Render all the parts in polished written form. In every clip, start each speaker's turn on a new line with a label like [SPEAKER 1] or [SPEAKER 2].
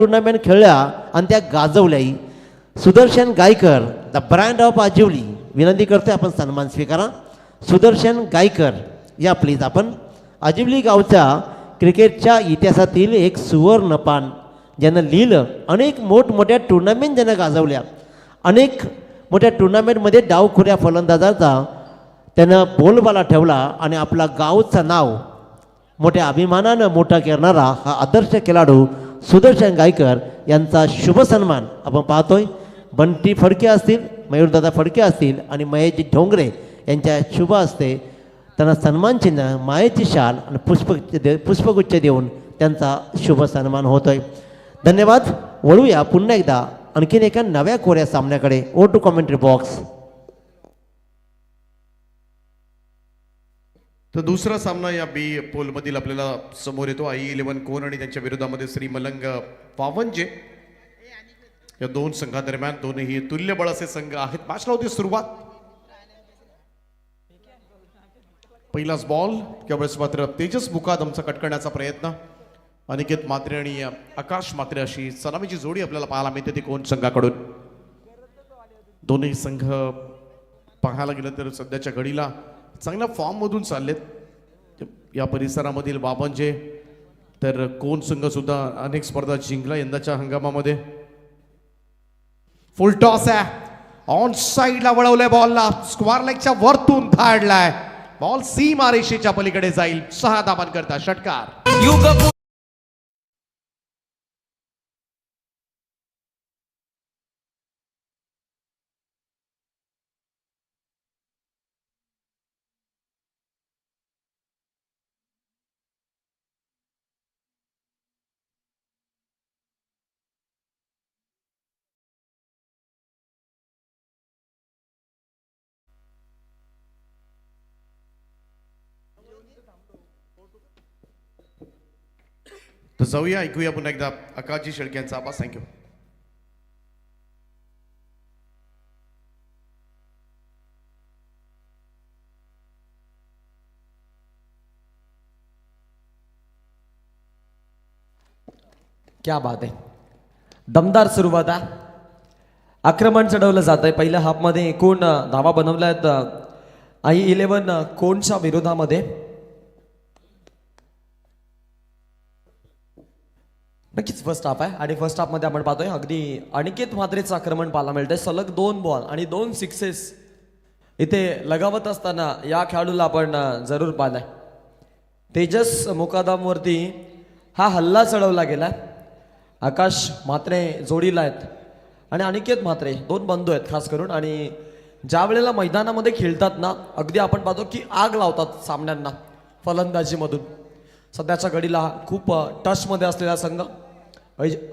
[SPEAKER 1] Tournament खेळल्या आणि त्या गाजवल्याही. Sudarshan Gaikar the brand of Ajivali, विनंती करतोय आपण सन्मान स्वीकारा. सुदर्शन गायकर या प्लीज. आपण आजिवली गावच्या क्रिकेटच्या इतिहासातील एक सुवर्णपान ज्यानं लिहिलं. अनेक मोठमोठ्या टुर्नामेंट ज्यानं गाजवल्या, अनेक मोठ्या टुर्नामेंटमध्ये डावखुऱ्या फलंदाजाचा त्यानं बोलबाला ठेवला आणि आपला गावचं नाव मोठ्या अभिमानानं मोठा करणारा हा आदर्श खेळाडू सुदर्शन गायकर यांचा शुभ सन्मान आपण पाहतोय. बंटी फडके असतील, मयूरदादा फडके असतील आणि महेशजी ढोंगरे यांच्या शुभ हस्ते त्यांना सन्मान चिन्ह, मायेची शाल आणि पुष्पगुच्छ देऊन त्यांचा शुभ सन्मान होतोय. धन्यवाद. वळूया पुन्हा एकदा आणखीन एका नव्या कोऱ्या सामन्याकडे. Oh to commentary box.
[SPEAKER 2] तर दुसरा सामना या बी पोलमधील आपल्याला समोर येतो. I11 कोण आणि त्यांच्या विरोधामध्ये श्री मलंग वावंजे या दोन संघादरम्यान. दोन्ही तुल्यबळ असे संघ आहेत. मॅचला होती सुरुवात. पहिलाच बॉल. त्यावेळेस मात्र तेजस मुकादमचा कट करण्याचा प्रयत्न. अनिकेत म्हात्रे आणि आकाश म्हात्रे अशी सलामीची जोडी आपल्याला पाहायला मिळते ती कोण संघाकडून. दोन्ही संघ पाहायला गेलं तर सध्याच्या घडीला चांगल्या फॉर्म मधून चाललेत या परिसरामधील वावंजे. तर कोण संघ सुद्धा अनेक स्पर्धा जिंकला यंदाच्या हंगामामध्ये. फुल टॉस आहे. ऑन साइडला वळवलंय बॉलला. स्क्वेअर लेगच्या वरतून धाडलाय बॉल. सीमा रेषेच्या पलीकडे जाईल. 6 धावांकरता षटकार. तर जाऊया, ऐकूया पुन्हा एकदा आकाशजी शेळके यांचा आवाज. थँक्यू.
[SPEAKER 3] क्या बात आहे. दमदार सुरुवात आहे. आक्रमण चढवलं जात आहे. पहिल्या हाफमध्ये एकूण धावा बनवल्या आहेत I11 कोणच्या विरोधामध्ये. नक्कीच फर्स्ट हाफ आहे आणि फर्स्ट हाफमध्ये आपण पाहतोय अगदी अनिकेत म्हात्रेचं आक्रमण पाहायला मिळतंय. सलग 2 बॉल आणि 2 सिक्सेस इथे लगावत असताना या खेळाडूला आपण जरूर पाहिलाय. तेजस मुकादमवरती हा हल्ला चढवला गेलाय. आकाश म्हात्रे जोडीला आहेत आणि अनिकेत म्हात्रे 2 बंधू आहेत खास करून. आणि ज्या वेळेला मैदानामध्ये खेळतात ना, अगदी आपण पाहतो की आग लावतात सामन्यांना फलंदाजीमधून. सध्याच्या घडीला खूप टचमध्ये असलेला संघ.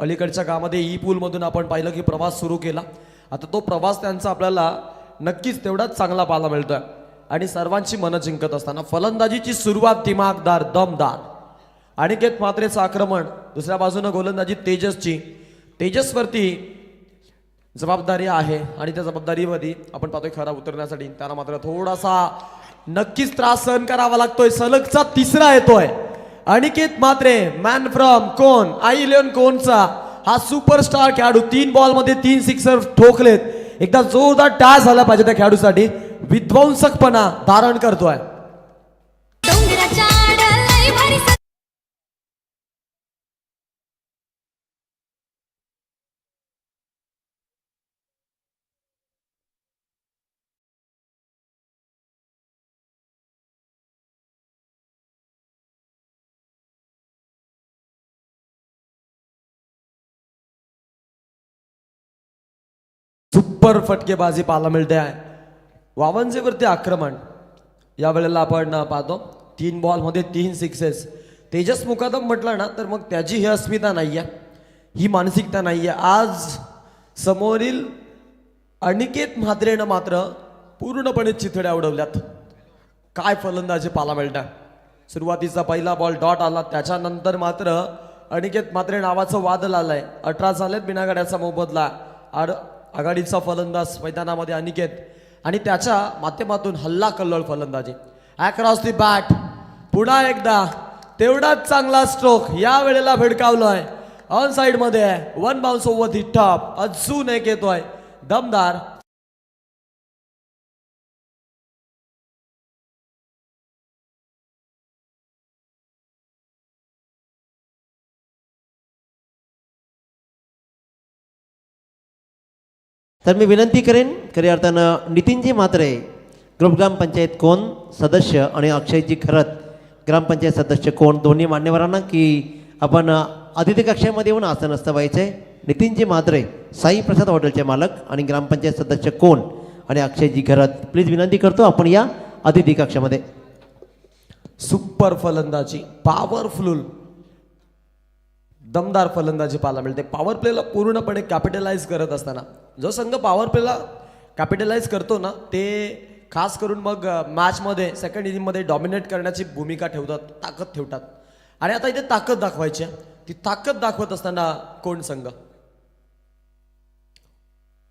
[SPEAKER 3] अलीकडच्या काळामध्ये ई पूलमधून आपण पाहिलं की प्रवास सुरू केला. आता तो प्रवास त्यांचा आपल्याला नक्कीच तेवढाच चांगला पाहायला मिळतोय आणि सर्वांची मनं जिंकत असताना फलंदाजीची सुरुवात दिमागदार, दमदार. अनिकेत म्हात्रेचं आक्रमण. दुसऱ्या बाजूनं गोलंदाजी तेजसची. तेजसवरती जबाबदारी आहे आणि त्या जबाबदारीवरती आपण पाहतोय खरा उतरण्यासाठी त्याला मात्र थोडासा नक्कीच त्रास सहन करावा लागतोय. सलगचा 3रा येतोय. अनिकेत म्हात्रे मॅन फ्रॉम कोण, I11 कोणचा हा सुपरस्टार खेळाडू. 3 बॉलमध्ये 3 सिक्सर ठोकलेत. एकदा जोरदार टाळ झाला पाहिजे त्या खेळाडूसाठी. विध्वंसकपणा धारण करतोय. सुपर फटकेबाजी पाहायला मिळते आहे. वावंजेवरती आक्रमण. या वेळेला आपण पाहतो 3 बॉलमध्ये 3 सिक्सेस. तेजस मुकादम म्हटलं ना तर मग त्याची ही अस्मिता नाही आहे, ही मानसिकता नाही आहे. आज समोरील अनिकेत म्हात्रेनं मात्र पूर्णपणे चिथड्या उडवल्यात. काय फलंदाजी पाहायला मिळतं. सुरुवातीचा पहिला बॉल डॉट आला. त्याच्यानंतर मात्र अनिकेत म्हात्रे नावाचं वादळ आलंय. 18 झालेत बिनागाड्याचा मोबदला. आघाडीचा फलंदाज मैदानामध्ये अनिकेत आणि त्याच्या माध्यमातून हल्ला कल्लोळ फलंदाजी. Across the bat. पुन्हा एकदा तेवढाच चांगला स्ट्रोक या वेळेला भिडकावलाय ऑन साइड मध्ये आहे. वन बाउन्स ओव्हर दी टॉप. अजून एक येतोय दमदार.
[SPEAKER 1] तर मी विनंती करेन खऱ्या अर्थानं नितीनजी म्हात्रे ग्रुप ग्रामपंचायत कोण सदस्य आणि अक्षयजी खरत ग्रामपंचायत सदस्य कोण दोन्ही मान्यवरांना की आपण अतिथी कक्षामध्ये येऊन आसन व्हायचं आहे. नितीनजी म्हात्रे साई प्रसाद हॉटेलचे मालक आणि ग्रामपंचायत सदस्य कोण आणि अक्षयजी खरत प्लीज विनंती करतो आपण या अतिथी कक्षामध्ये.
[SPEAKER 3] सुपर फलंदाजी, पॉवरफुल दमदार फलंदाजी पाहायला मिळते. पॉवर प्लेला पूर्णपणे कॅपिटलाइज करत असताना जो संघ पॉवर प्लेला कॅपिटलाइज करतो ना ते खास करून मग मॅचमध्ये सेकंड इनिंगमध्ये डॉमिनेट करण्याची भूमिका ठेवतात, ताकद ठेवतात. आणि आता इथे ताकद दाखवायची आहे. ती ताकद दाखवत असताना कोण संघ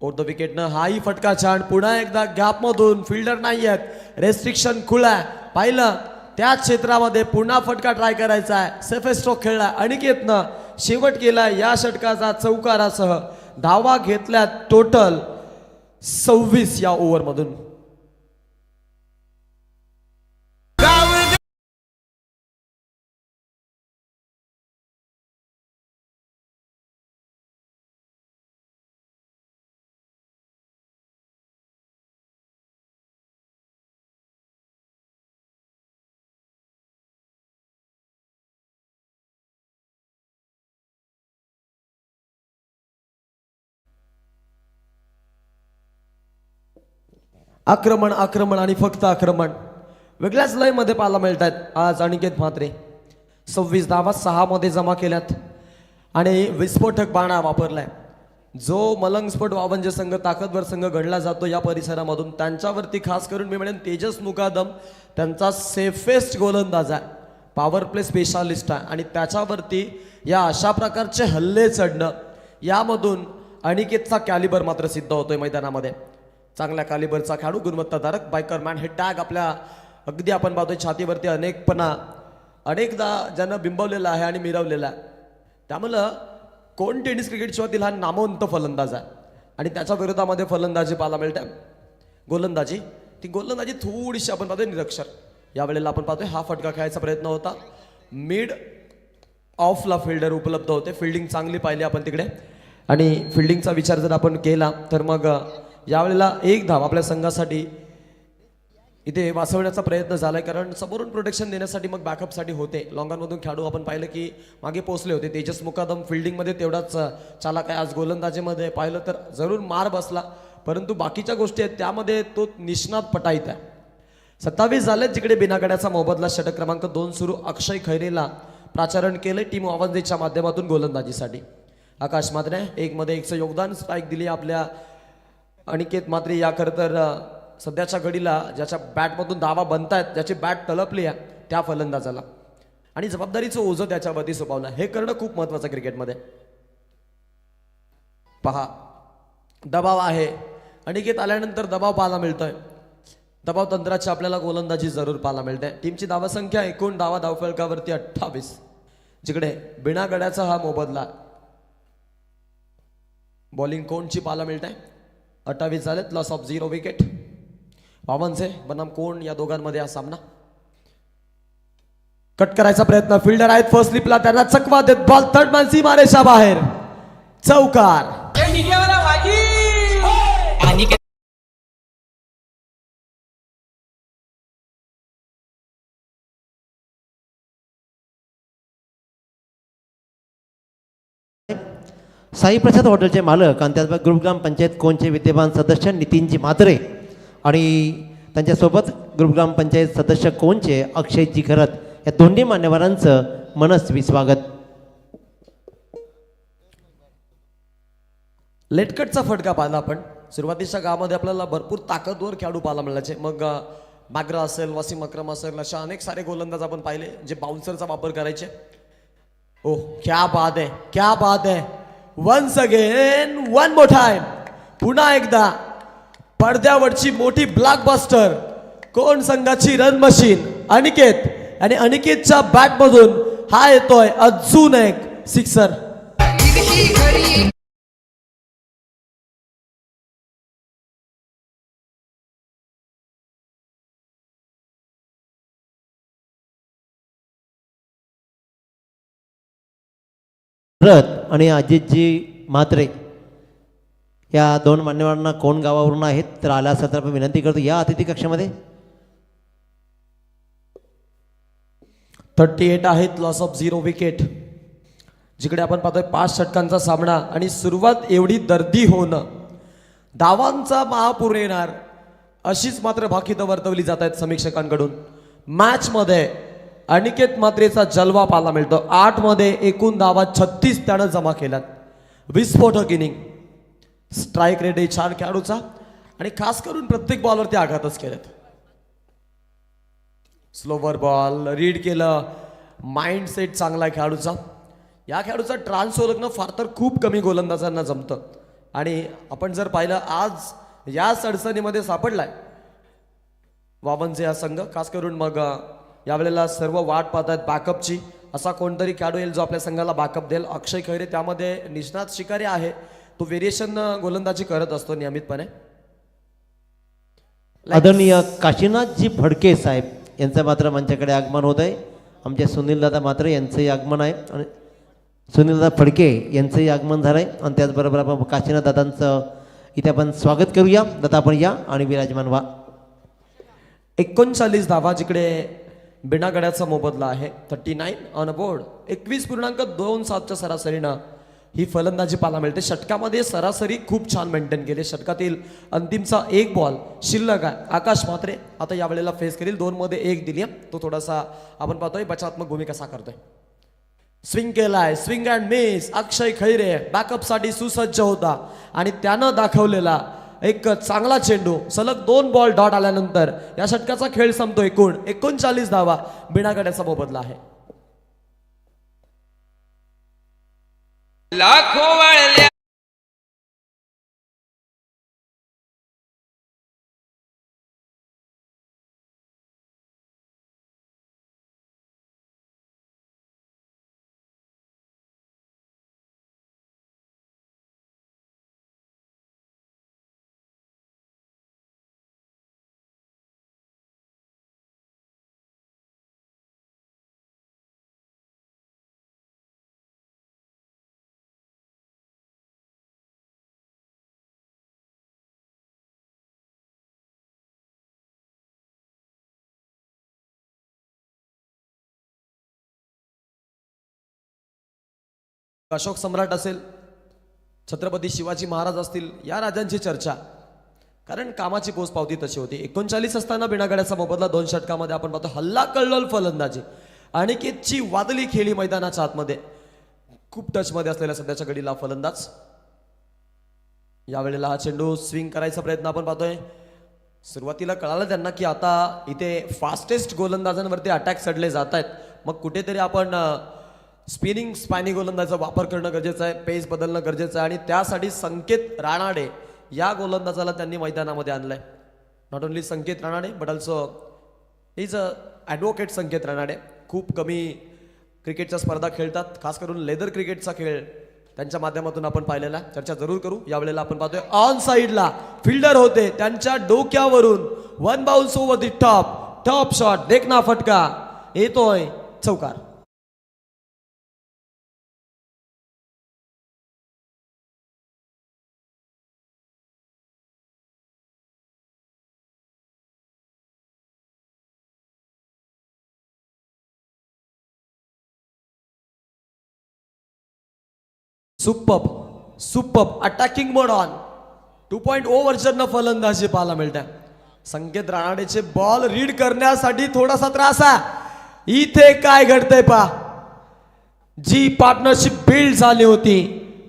[SPEAKER 3] ओव्हर द विकेटनं हाही फटका छान. पुन्हा एकदा गॅपमधून फिल्डर नाही आहेत, रेस्ट्रिक्शन खुला आहे. पाहिलं त्या क्षेत्रामध्ये पुन्हा फटका ट्राय करायचा आहे. सेफेस्ट स्ट्रोक खेळला अनिकेतनं. शेवट केला या षटकाचा चौकारासह. धावा घेतल्यात टोटल 26 या ओव्हरमधून. आक्रमण आक्रमण आणि फक्त आक्रमण वेगळ्याच लयमध्ये पाहायला मिळत आहेत आज अनिकेत म्हात्रे. 26 धावा 6 मध्ये जमा केल्यात आणि विस्फोटक बाणा वापरलाय. जो मलंगस्फोट वावंजे संघ ताकदवर संघ गणला जातो या परिसरामधून त्यांच्यावरती खास करून मी म्हणेन तेजस मुकादम त्यांचा सेफेस्ट गोलंदाज आहे, पॉवर प्ले स्पेशालिस्ट आहे. आणि त्याच्यावरती या अशा प्रकारचे हल्ले चढणं यामधून अनिकेतचा कॅलिबर मात्र सिद्ध होतोय मैदानामध्ये. चांगल्या कॅलिबरचा खेळाडू, गुणवत्ताधारक बायकर मॅन. हे टॅग आपल्या अगदी आपण पाहतोय छातीवरती अनेकदा ज्यानं बिंबवलेला आहे आणि मिरवलेला आहे. त्यामुळं कोण टेनिस क्रिकेट शिवातील हा नामवंत फलंदाज आहे आणि त्याच्या विरोधामध्ये फलंदाजी पाहायला मिळते. ती गोलंदाजी थोडीशी आपण पाहतोय निरक्षर. यावेळेला आपण पाहतोय हा फटका खेळायचा प्रयत्न होता. मिड ऑफला फिल्डर उपलब्ध होते. फिल्डिंग चांगली पाहिली आपण तिकडे. आणि फिल्डिंगचा विचार जर आपण केला तर मग यावेळेला एक धाव आपल्या संघासाठी इथे वाचवण्याचा प्रयत्न झालाय. कारण समोरून प्रोटेक्शन देण्यासाठी मग बॅकअपसाठी होते. लॉंगॉनमधून खेळाडू आपण पाहिलं की मागे पोहोचले होते. तेजस मुकादम फिल्डिंगमध्ये तेवढाच चालाक आहे. आज गोलंदाजीमध्ये पाहिलं तर जरूर मार बसला, परंतु बाकीच्या गोष्टी आहेत त्यामध्ये तो निष्णात पटाईत आहे. 27 झाले जिकडे बिनागड्याचा मोबदला. षटक क्रमांक 2 सुरू. अक्षय खैरेला प्राचारण केले टीम आवाजेच्या माध्यमातून गोलंदाजीसाठी. आकाश म्हात्रे 1 मध्ये 1चं योगदान. स्ट्राईक दिली आपल्या अनिकेत म्हात्रे. या खरं तर सध्याच्या घडीला ज्याच्या बॅटमधून धावा बनतायत, ज्याची बॅट तलपली आहे त्या फलंदाजाला आणि जबाबदारीचं ओझं त्याच्यावरती सोपवलं. हे करणं खूप महत्वाचं क्रिकेटमध्ये. पहा दबाव आहे. अनिकेत आल्यानंतर दबाव पाहायला मिळतोय. दबाव तंत्राची आपल्याला गोलंदाजी जरूर पाहायला मिळते. टीमची धावसंख्या एकूण धावफलकावरती 28, जिकडे बिना गड्याचा हा मोबदला. बॉलिंग कोणची पाहायला मिळते. 28 झालेत. Loss of 0 wicket. वावंजे बनाम कोण या दोघांमध्ये हा सामना. कट करायचा प्रयत्न. फिल्डर आहेत फर्स्ट स्लिपला, त्यांना चकवा देत बॉल थर्ड मॅन सीमारेषा बाहेर. चौकार.
[SPEAKER 1] साई प्रसाद हॉटेलचे मालक आणि त्याचबरोबर ग्रुप ग्रामपंचायत कोणचे विद्यमान सदस्य नितीनजी म्हात्रे आणि त्यांच्यासोबत ग्रुप ग्रामपंचायत सदस्य कोणचे अक्षयजी खरत या दोन्ही मान्यवरांचं मनस्वी स्वागत.
[SPEAKER 3] लेटकटचा फटका पाहिला आपण. सुरुवातीच्या काळामध्ये आपल्याला भरपूर ताकदवर खेळाडू पाहायला मिळायचे. मग बाग्रा असेल, वसीम अक्रम असेल, अशा अनेक सारे गोलंदाज आपण पाहिले जे बाउन्सरचा वापर करायचे. ओह क्या बात है, क्या बात है. Once again, one more time. पुन्हा एकदा पडद्यावरची मोठी ब्लॉकबस्टर. कोण संघाची रन मशीन अनिकेत. आणि अनिकेतच्या बॅटमधून हा येतोय अजून एक सिक्सर.
[SPEAKER 4] निघती घरी
[SPEAKER 1] रथ आणि अजितजी म्हात्रे या दोन मान्यवरांना कोण गावावरून आहेत तर आला असेल तर आपण विनंती करतो या अतिथी कक्षामध्ये.
[SPEAKER 3] 38 आहेत, लॉस ऑफ 0 विकेट. जिकडे आपण पाहतोय 5 षटकांचा सामना आणि सुरुवात एवढी दर्दी होणं, धावांचा महापूर येणार अशीच मात्र भाकितं वर्तवली जात आहेत समीक्षकांकडून. मॅच मध्ये अनिकेत म्हात्रेचा जलवा पाहायला मिळतो. 8 मध्ये एकूण धावा 36 त्यानं जमा केल्यात. विस्फोटक इनिंग, स्ट्राईक रेट आहे छान खेळाडूचा आणि खास करून प्रत्येक बॉलवरती आघातच केलेत. स्लोवर बॉल रीड केलं, माइंडसेट चांगला आहे खेळाडूचा. या खेळाडूचा ट्रान्स ओळखणं फार तर खूप कमी गोलंदाजांना जमतं आणि आपण जर पाहिलं आज या अडचणीमध्ये सापडलाय वावनचे हा संघ. खास करून मग यावेळेला सर्व वाट पाहत आहेत बॅकअपची. असा कोणतरी खेळाडू येईल जो आपल्या संघाला बॅकअप देईल. अक्षय खैरे त्यामध्ये निष्णात शिकारी आहे, तो व्हेरिएशन गोलंदाजी करत असतो नियमितपणे.
[SPEAKER 1] आदरणीय काशीनाथजी फडके साहेब यांचं मात्र मंचाकडे आगमन होत आहे. आमचे सुनीलदादा मात्र यांचंही आगमन आहे आणि सुनीलदादा फडके यांचंही आगमन झालं आहे आणि त्याचबरोबर आपण काशीनाथ दादांचं इथे आपण स्वागत करूया. दादा आपण या आणि विराजमान व्हा.
[SPEAKER 3] 39 धावा जिकडे बिना गड्याचा मोबदला आहे. 39 ऑन अ बोर्ड. 21.27च्या सरासरीनं ही फलंदाजी पाहायला मिळते. षटकामध्ये सरासरी खूप छान मेंटेन केली. षटकातील अंतिमचा 1 बॉल शिल्लक आहे. आकाश म्हात्रे आता यावेळेला फेस करील. 2 मध्ये 1 दिली आहे. तो थोडासा आपण पाहतोय बचात्मक भूमिका साकारतोय. स्विंग केलाय, swing and miss. Akshay Khaire backup साठी सुसज्ज होता आणि त्यानं दाखवलेला एक चांगला चेंडू. सलग 2 बॉल डॉट आल्यानंतर या षटकाचा खेळ संपतो. एकूण 39 धावा बिना गड्याचा मोबदला आहे.
[SPEAKER 4] लाखो वाळल्या
[SPEAKER 3] अशोक सम्राट असेल, छत्रपती शिवाजी महाराज असतील, या राजांची चर्चा, कारण कामाची पोचपावती तशी होती. 39 असताना बिनागड्याचा मोबदला 2 षटकामध्ये आपण पाहतो. हल्ला कल्लोल फलंदाजी, अनिकेतची वादळी खेळी मैदानाच्या आतमध्ये. खूप टचमध्ये असलेल्या सध्याच्या घडीला फलंदाज. यावेळेला हा चेंडू स्विंग करायचा प्रयत्न आपण पाहतोय. सुरुवातीला कळालं त्यांना की आता इथे फास्टेस्ट गोलंदाजांवरती अटॅक चढले जात आहेत. मग कुठेतरी आपण स्पिनिंग स्पॅनी गोलंदाजाचा वापर करणं गरजेचं आहे, पेस बदलणं गरजेचं आहे आणि त्यासाठी संकेत राणाडे या गोलंदाजाला त्यांनी मैदानामध्ये आणलंय. Not only Sanket Ranade but also is a advocate Sanket Ranade. खूप कमी क्रिकेटच्या स्पर्धा खेळतात, खास करून लेदर क्रिकेटचा खेळ त्यांच्या माध्यमातून आपण पाहिलेला. चर्चा जरूर करू. यावेळेला आपण पाहतोय ऑन साईडला फिल्डर होते, त्यांच्या डोक्यावरून 1 बाउन्स ओव्हर दी टॉप शॉट, देखना फटका येतोय, चौकार. Superb attacking mode on. 2.0 version फलंदाजी पाहायला मिळते. संकेत राणाडेचे बॉल रीड करण्यासाठी थोडासा त्रास आहे. इथे काय घडतंय पा, जी पार्टनरशिप बिल्ड झाली होती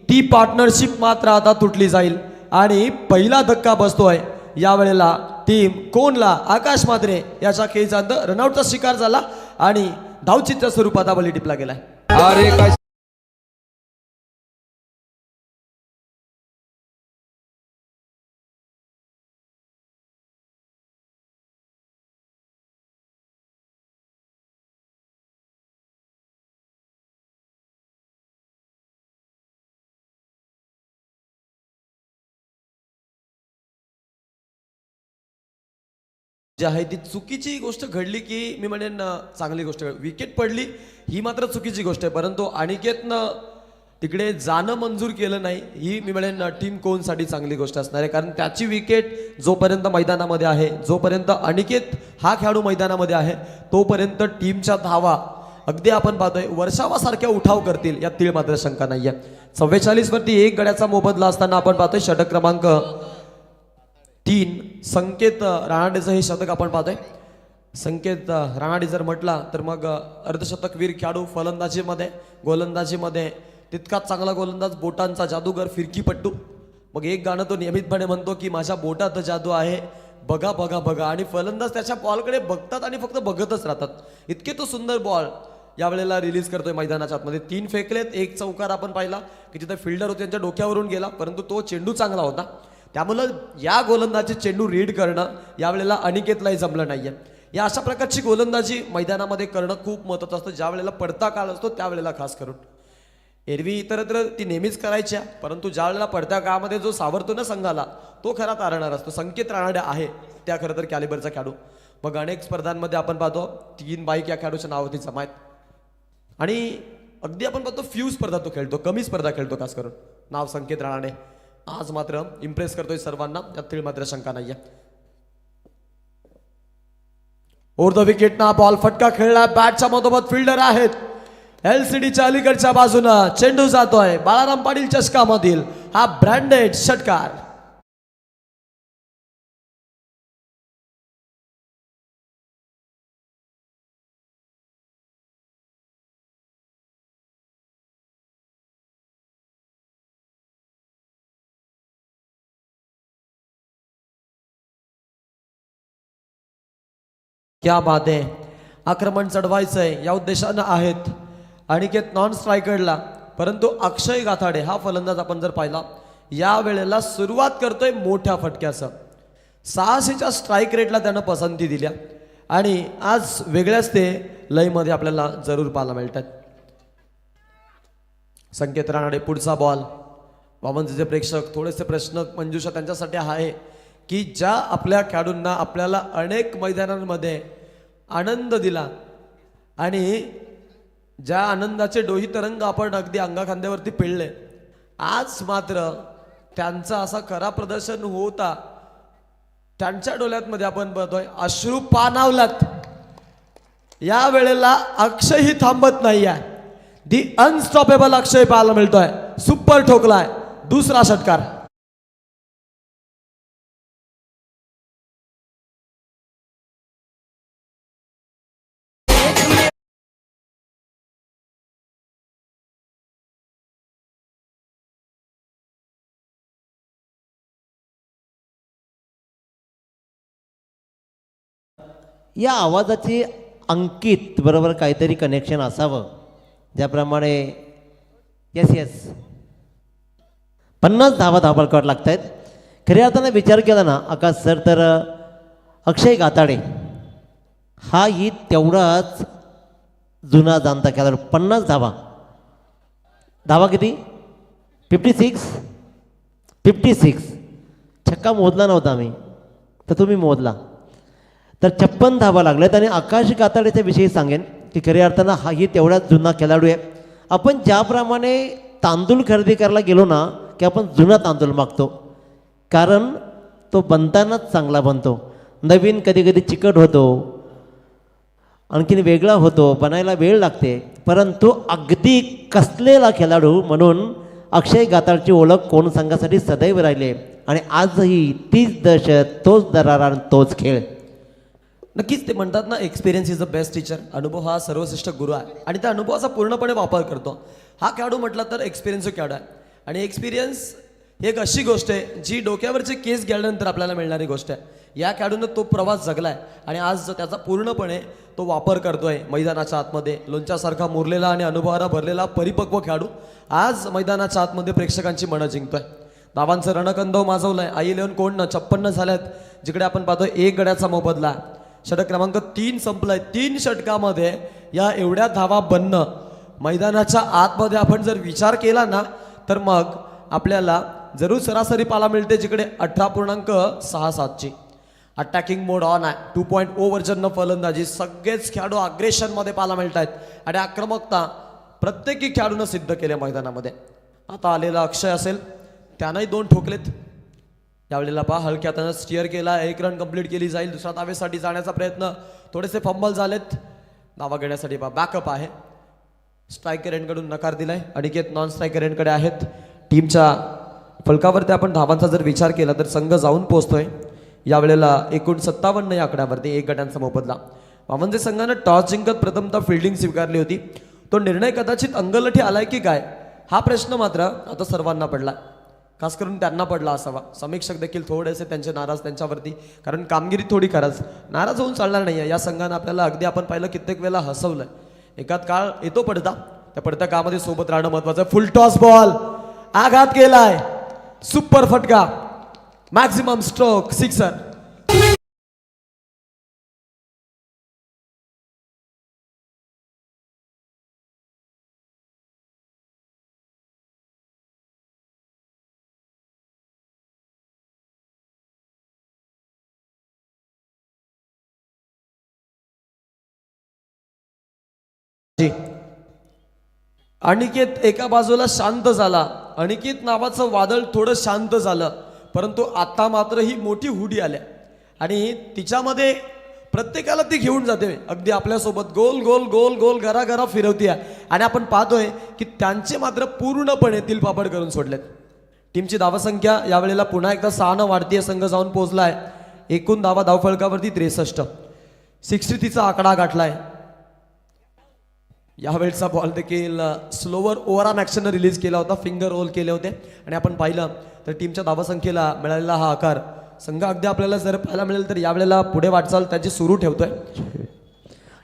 [SPEAKER 3] ती पार्टनरशिप मात्र आता तुटली जाईल आणि पहिला धक्का बसतोय. यावेळेला टीम कोणला आकाश म्हात्रे याच्या खेळीचा रनआउटचा शिकार झाला आणि धावचित्त स्वरूपात बळी टिपला गेलाय. जी आहे ती चुकीची गोष्ट घडली की मी म्हणेन चांगली गोष्ट विकेट पडली ही मात्र चुकीची गोष्ट आहे, परंतु अनिकेतनं तिकडे जाणं मंजूर केलं नाही ही मी म्हणेन टीम कोणसाठी चांगली गोष्ट असणार आहे, कारण त्याची विकेट जोपर्यंत मैदानामध्ये आहे, जोपर्यंत अनिकेत हा खेळाडू मैदानामध्ये आहे तोपर्यंत टीमच्या धावा अगदी आपण पाहतोय वर्षावासारख्या उठाव करतील यात तीळ मात्र शंका नाहीये. 44 वरती 1 गड्याचा मोबदला असताना आपण पाहतोय षटक क्रमांक 3 संकेत राणाडेचं हे शतक आपण पाहतोय. संकेत राणाडे जर म्हटला तर मग अर्धशतकवीर खेळाडू फलंदाजीमध्ये, गोलंदाजीमध्ये तितकाच चांगला गोलंदाज, बोटांचा जादूगर, फिरकीपट्टू. मग एक गाणं तो नियमितपणे म्हणतो की माझ्या बोटात जादू आहे, बघा बघा बघा, आणि फलंदाज त्याच्या बॉलकडे बघतात आणि फक्त बघतच राहतात. इतके तो सुंदर बॉल यावेळेला रिलीज करतोय मैदानाच्या आतमध्ये. 3 फेकलेत, 1 चौकार आपण पाहिला की जिथे फिल्डर होते त्यांच्या डोक्यावरून गेला, परंतु तो चेंडू चांगला होता. त्यामुळं या गोलंदाजी चेंडू रीड करणं यावेळेला अनिकेतलाही जमलं नाहीये. या अशा प्रकारची गोलंदाजी मैदानामध्ये करणं खूप महत्त्वाचं असतं, ज्या वेळेला पडता काळ असतो त्यावेळेला खास करून. एरवी इतरत्र ती नेहमीच करायच्या, परंतु ज्या वेळेला पडत्या काळामध्ये जो सावरतो ना संघाला तो खरा तारणार असतो. संकेत राणाडे आहे त्या खरं तर कॅलिबरचा खेळाडू. मग अनेक स्पर्धांमध्ये आपण पाहतो 3 बाईक या खेळाडूच्या नावावरती जमा आहेत आणि अगदी आपण पाहतो फ्यू स्पर्धा तो खेळतो, कमी स्पर्धा खेळतो खास करून. नाव संकेत राणाडे आज मात्र इम्प्रेस करतोय सर्वांना, त्यात तीळ मात्र शंका नाहीये. ओव्हर द विकेट ना बॉल फटका खेळला, बॅटच्या मधोमध फिल्डर आहेत. एलसीडीच्या अलीकडच्या बाजूनं चेंडू जातोय बाळाराम पाटील चषकामधील हा ब्रँडेड षटकार. क्या बात आहे, आक्रमण चढवायचंय या उद्देशानं आहेत अनिकेत नॉन स्ट्रायकरला, परंतु अक्षय गाथाडे हा फलंदाज आपण जर पाहिला या वेळेला सुरुवात करतोय मोठ्या फटक्याचं. 600च्या स्ट्राईक रेटला त्यानं पसंती दिल्या आणि आज वेगळ्याच ते लयमध्ये आपल्याला जरूर पाहायला मिळतात. संकेत राणाडे पुढचा बॉल. बाबांचे प्रेक्षक थोडेसे प्रश्न मंजुषा त्यांच्यासाठी आहे की ज्या आपल्या खेळाडूंना आपल्याला अनेक मैदानांमध्ये आनंद दिला आणि ज्या आनंदाचे डोही तरंग आपण अगदी अंगाखांद्यावरती पिळले, आज मात्र त्यांचं असं खरा प्रदर्शन होता त्यांच्या डोळ्यामध्ये आपण बघतोय अश्रू पाणावलात. या वेळेला अक्षयही थांबत नाही आहे. दी अनस्टॉपेबल अक्षय पाहायला मिळतोय, सुपर ठोकलाय, दुसरा षटकार.
[SPEAKER 1] या आवाजाची अंकित बरोबर काहीतरी कनेक्शन असावं, ज्याप्रमाणे येस 50 धावा धावपळकट लागत आहेत. खऱ्या अर्थानं विचार केला ना आकाश सर तर अक्षय गाताडे हा ही तेवढाच जुना जाणता खेळाडू. 50 धावा किती 56 छक्का मोजला नव्हता मी तर तुम्ही मोजला तर 56 धावा लागल्यात. आणि आकाश गाताडेच्या विषयी सांगेन की खऱ्या अर्थानं हा ही तेवढाच जुना खेळाडू आहे. आपण ज्याप्रमाणे तांदूळ खरेदी करायला गेलो ना की आपण जुना तांदूळ मागतो, कारण तो बनतानाच चांगला बनतो. नवीन कधी कधी चिकट होतो, आणखीन वेगळा होतो, बनायला वेळ लागते, परंतु अगदी कसलेला खेळाडू म्हणून अक्षय गाताडची ओळख कोण संघासाठी सदैव राहिले. आणि आजही तीच दहशत, तोच दरारा आणि तोच खेळ.
[SPEAKER 3] नक्कीच ते म्हणतात ना experience is the best teacher. अनुभव हा सर्वश्रेष्ठ गुरु आहे आणि त्या अनुभवाचा पूर्णपणे वापर करतो. हा खेळाडू म्हटला तर एक्सपिरियन्स खेळाडू आहे आणि एक्सपिरियन्स ही एक अशी गोष्ट आहे जी डोक्यावरचे केस गेल्यानंतर आपल्याला मिळणारी गोष्ट आहे. या खेळाडूनं तो प्रवास जगलाय आणि आज त्याचा पूर्णपणे तो वापर करतोय मैदानाच्या आतमध्ये. लोणच्यासारखा मुरलेला आणि अनुभवाला भरलेला परिपक्व खेळाडू आज मैदानाच्या आतमध्ये प्रेक्षकांची मनं जिंकतोय. धावांचं रणकंदव माजवलंय. I11 कोण 56 झाल्यात, जिकडे आपण पाहतोय 1 गड्याचा मोबदला. षटक क्रमांक 3 संपलाय. 3 षटकामध्ये या एवढ्या धावा बनणं मैदानाच्या आतमध्ये आपण जर विचार केला ना तर मग आपल्याला जरूर सरासरी पाहायला मिळते, जिकडे 18.67ची. अटॅकिंग मोड ऑन आहे. 2.0 व्हर्जननं फलंदाजी. सगळेच खेळाडू अग्रेशनमध्ये पाहायला मिळत आहेत आणि आक्रमकता प्रत्येकी खेळाडूनं सिद्ध केल्या मैदानामध्ये. आता आलेला अक्षय असेल, त्यानंही 2 ठोकलेत. यावेळेला पहा हलक्या हातानं स्टिअर केला, 1 रन कंप्लीट केली जाईल. दुसऱ्या धावेसाठी जाण्याचा प्रयत्न, थोडेसे फंबल झालेत. धावा घेण्यासाठी पहा बॅकअप आहे. स्ट्रायकर एंडकडून नकार दिलाय. अनिकेत नॉन स्ट्रायकर एंडकडे आहेत. टीमच्या फलकावरती आपण धावांचा जर विचार केला तर संघ जाऊन पोहोचतोय यावेळेला 59 या आकड्यावरती 1 गटांचा मोबदला. वामनजे संघानं टॉस जिंकत प्रथमतः फिल्डिंग स्वीकारली होती. तो निर्णय कदाचित अंगलठी आलाय की काय हा प्रश्न मात्र आता सर्वांना पडला. खास करून त्यांना पडला असावा. समीक्षक देखील थोडेसे त्यांचे नाराज त्यांच्यावरती, कारण कामगिरी थोडी खरंच नाराज होऊन चालणार नाही. या संघानं आपल्याला अगदी आपण पाहिलं कित्येक वेळेला हसवलंय. एकात काळ येतो पडता, त्या पडत्या काळामध्ये सोबत राहणं महत्वाचं. फुल टॉस बॉल आघात केलाय, सुपर फटका, मॅक्सिमम स्ट्रोक, सिक्सर. अनिकेत एका बाजूला शांत झाला. अनिकेत नावाचं वादळ थोडं शांत झालं, परंतु आता मात्र ही मोठी हुडी आल्या आणि तिच्यामध्ये प्रत्येकाला ती घेऊन जाते. अगदी आपल्यासोबत गोल गोल गोल गोल घरा फिरवते आणि आपण पाहतोय की त्यांचे मात्र पूर्णपणे तिलपापड करून सोडलेत. टीमची धावसंख्या यावेळेला पुन्हा एकदा 6 वाढतीय. संघ जाऊन पोहोचलाय. एकूण धावा धावफलकावरती 63. 63चा आकडा गाठलाय. यावेळेचा बॉल देखील स्लोवर ओव्हरआर्म ॲक्शननं रिलीज केला होता. फिंगर रोल केले होते आणि आपण पाहिलं तर टीमच्या धावसंख्येला मिळालेला हा आकार संघ अगदी आपल्याला जर पाहायला मिळेल तर यावेळेला पुढे वाटचाल त्याची सुरू ठेवतोय.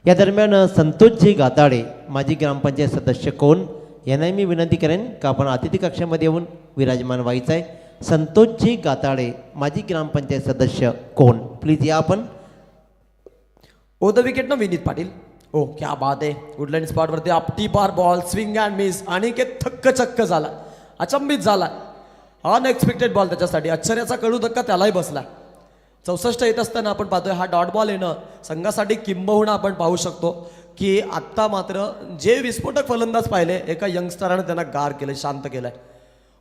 [SPEAKER 1] या दरम्यान संतोषजी गाताडे माजी ग्रामपंचायत सदस्य कोण यांनाही मी विनंती करेन का आपण अतिथी कक्षामध्ये येऊन विराजमान व्हायचं आहे. संतोषजी गाताडे माजी ग्रामपंचायत सदस्य कोण, प्लीज या आपण.
[SPEAKER 3] ओ द विकेट ना विनीत पाटील. ओ क्या बात आहे. वुडलँड स्पॉटवरती आपटी बार ball, swing and miss. Aniket थक्क चक्क झाला, अचंबित झाला. अनएक्सपेक्टेड बॉल त्याच्यासाठी. आश्चर्याचा कडू धक्का त्यालाही बसला. 64 येत असताना आपण पाहतोय हा डॉट बॉल येणं संघासाठी किंबहुना आपण पाहू शकतो की आत्ता मात्र जे विस्फोटक फलंदाज पाहिले एका यंगस्टरानं त्यांना गार केलं, शांत केलंय.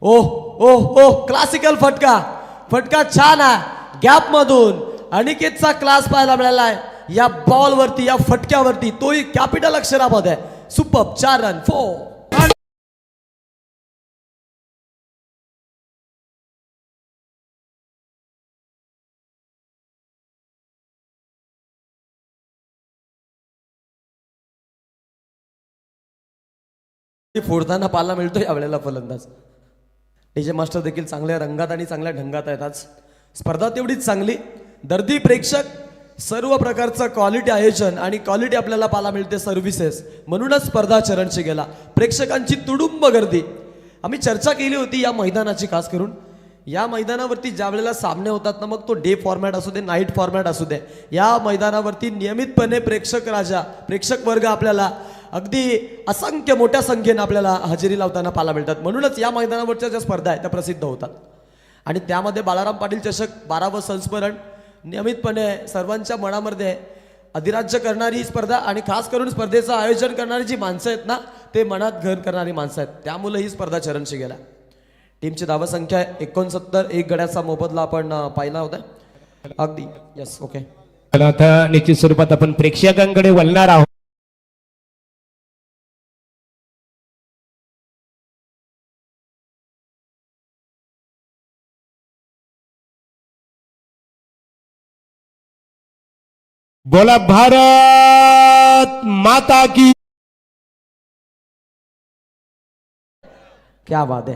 [SPEAKER 3] ओह ओह ओह क्लासिकल फटका. फटका छान आहे गॅप मधून. अनिकेतचा क्लास पाहायला मिळाला आहे या बॉलवरती, या फटक्यावरती. तोही कॅपिटल अक्षरामध्ये. सुपर. 4 रन 4. फोडताना पाहायला मिळतो यावेळेला फलंदाज. डीजे मास्टर देखील चांगल्या रंगात आणि चांगल्या ढंगात आहेत. आज स्पर्धा तेवढीच चांगली. दर्दी प्रेक्षक, सर्व प्रकारचं क्वालिटी आयोजन आणि क्वालिटी आपल्याला पाहायला मिळते सर्व्हिसेस. म्हणूनच स्पर्धा चरणशी गेला. प्रेक्षकांची तुडुंब गर्दी. आम्ही चर्चा केली होती या मैदानाची. खास करून या मैदानावरती ज्या वेळेला सामने होतात ना, मग तो डे फॉर्मॅट असू दे, नाईट फॉर्मॅट असू दे, या मैदानावरती नियमितपणे प्रेक्षक राजा, प्रेक्षक वर्ग आपल्याला अगदी असंख्य मोठ्या संख्येनं आपल्याला हजेरी लावताना पाहायला मिळतात. म्हणूनच या मैदानावरच्या ज्या स्पर्धा आहेत त्या प्रसिद्ध होतात. आणि त्यामध्ये बाळाराम पाटील चषक 12वं संस्मरण नियमितपणे सर्वांच्या मनामध्ये अधिराज्य करणारी ही स्पर्धा आणि खास करून स्पर्धेचं आयोजन करणारी जी माणसं आहेत ना, ते मनात घर करणारी माणसं आहेत. त्यामुळे ही स्पर्धा चरणशी गेला. टीमची धावसंख्या 69. 1 गड्याचा मोबदला आपण पाहिला होता अगदी. Yes okay.
[SPEAKER 5] आता निश्चित स्वरूपात आपण प्रेक्षकांकडे वळणार आहोत. बोला भारत माता की.
[SPEAKER 3] क्या बात आहे.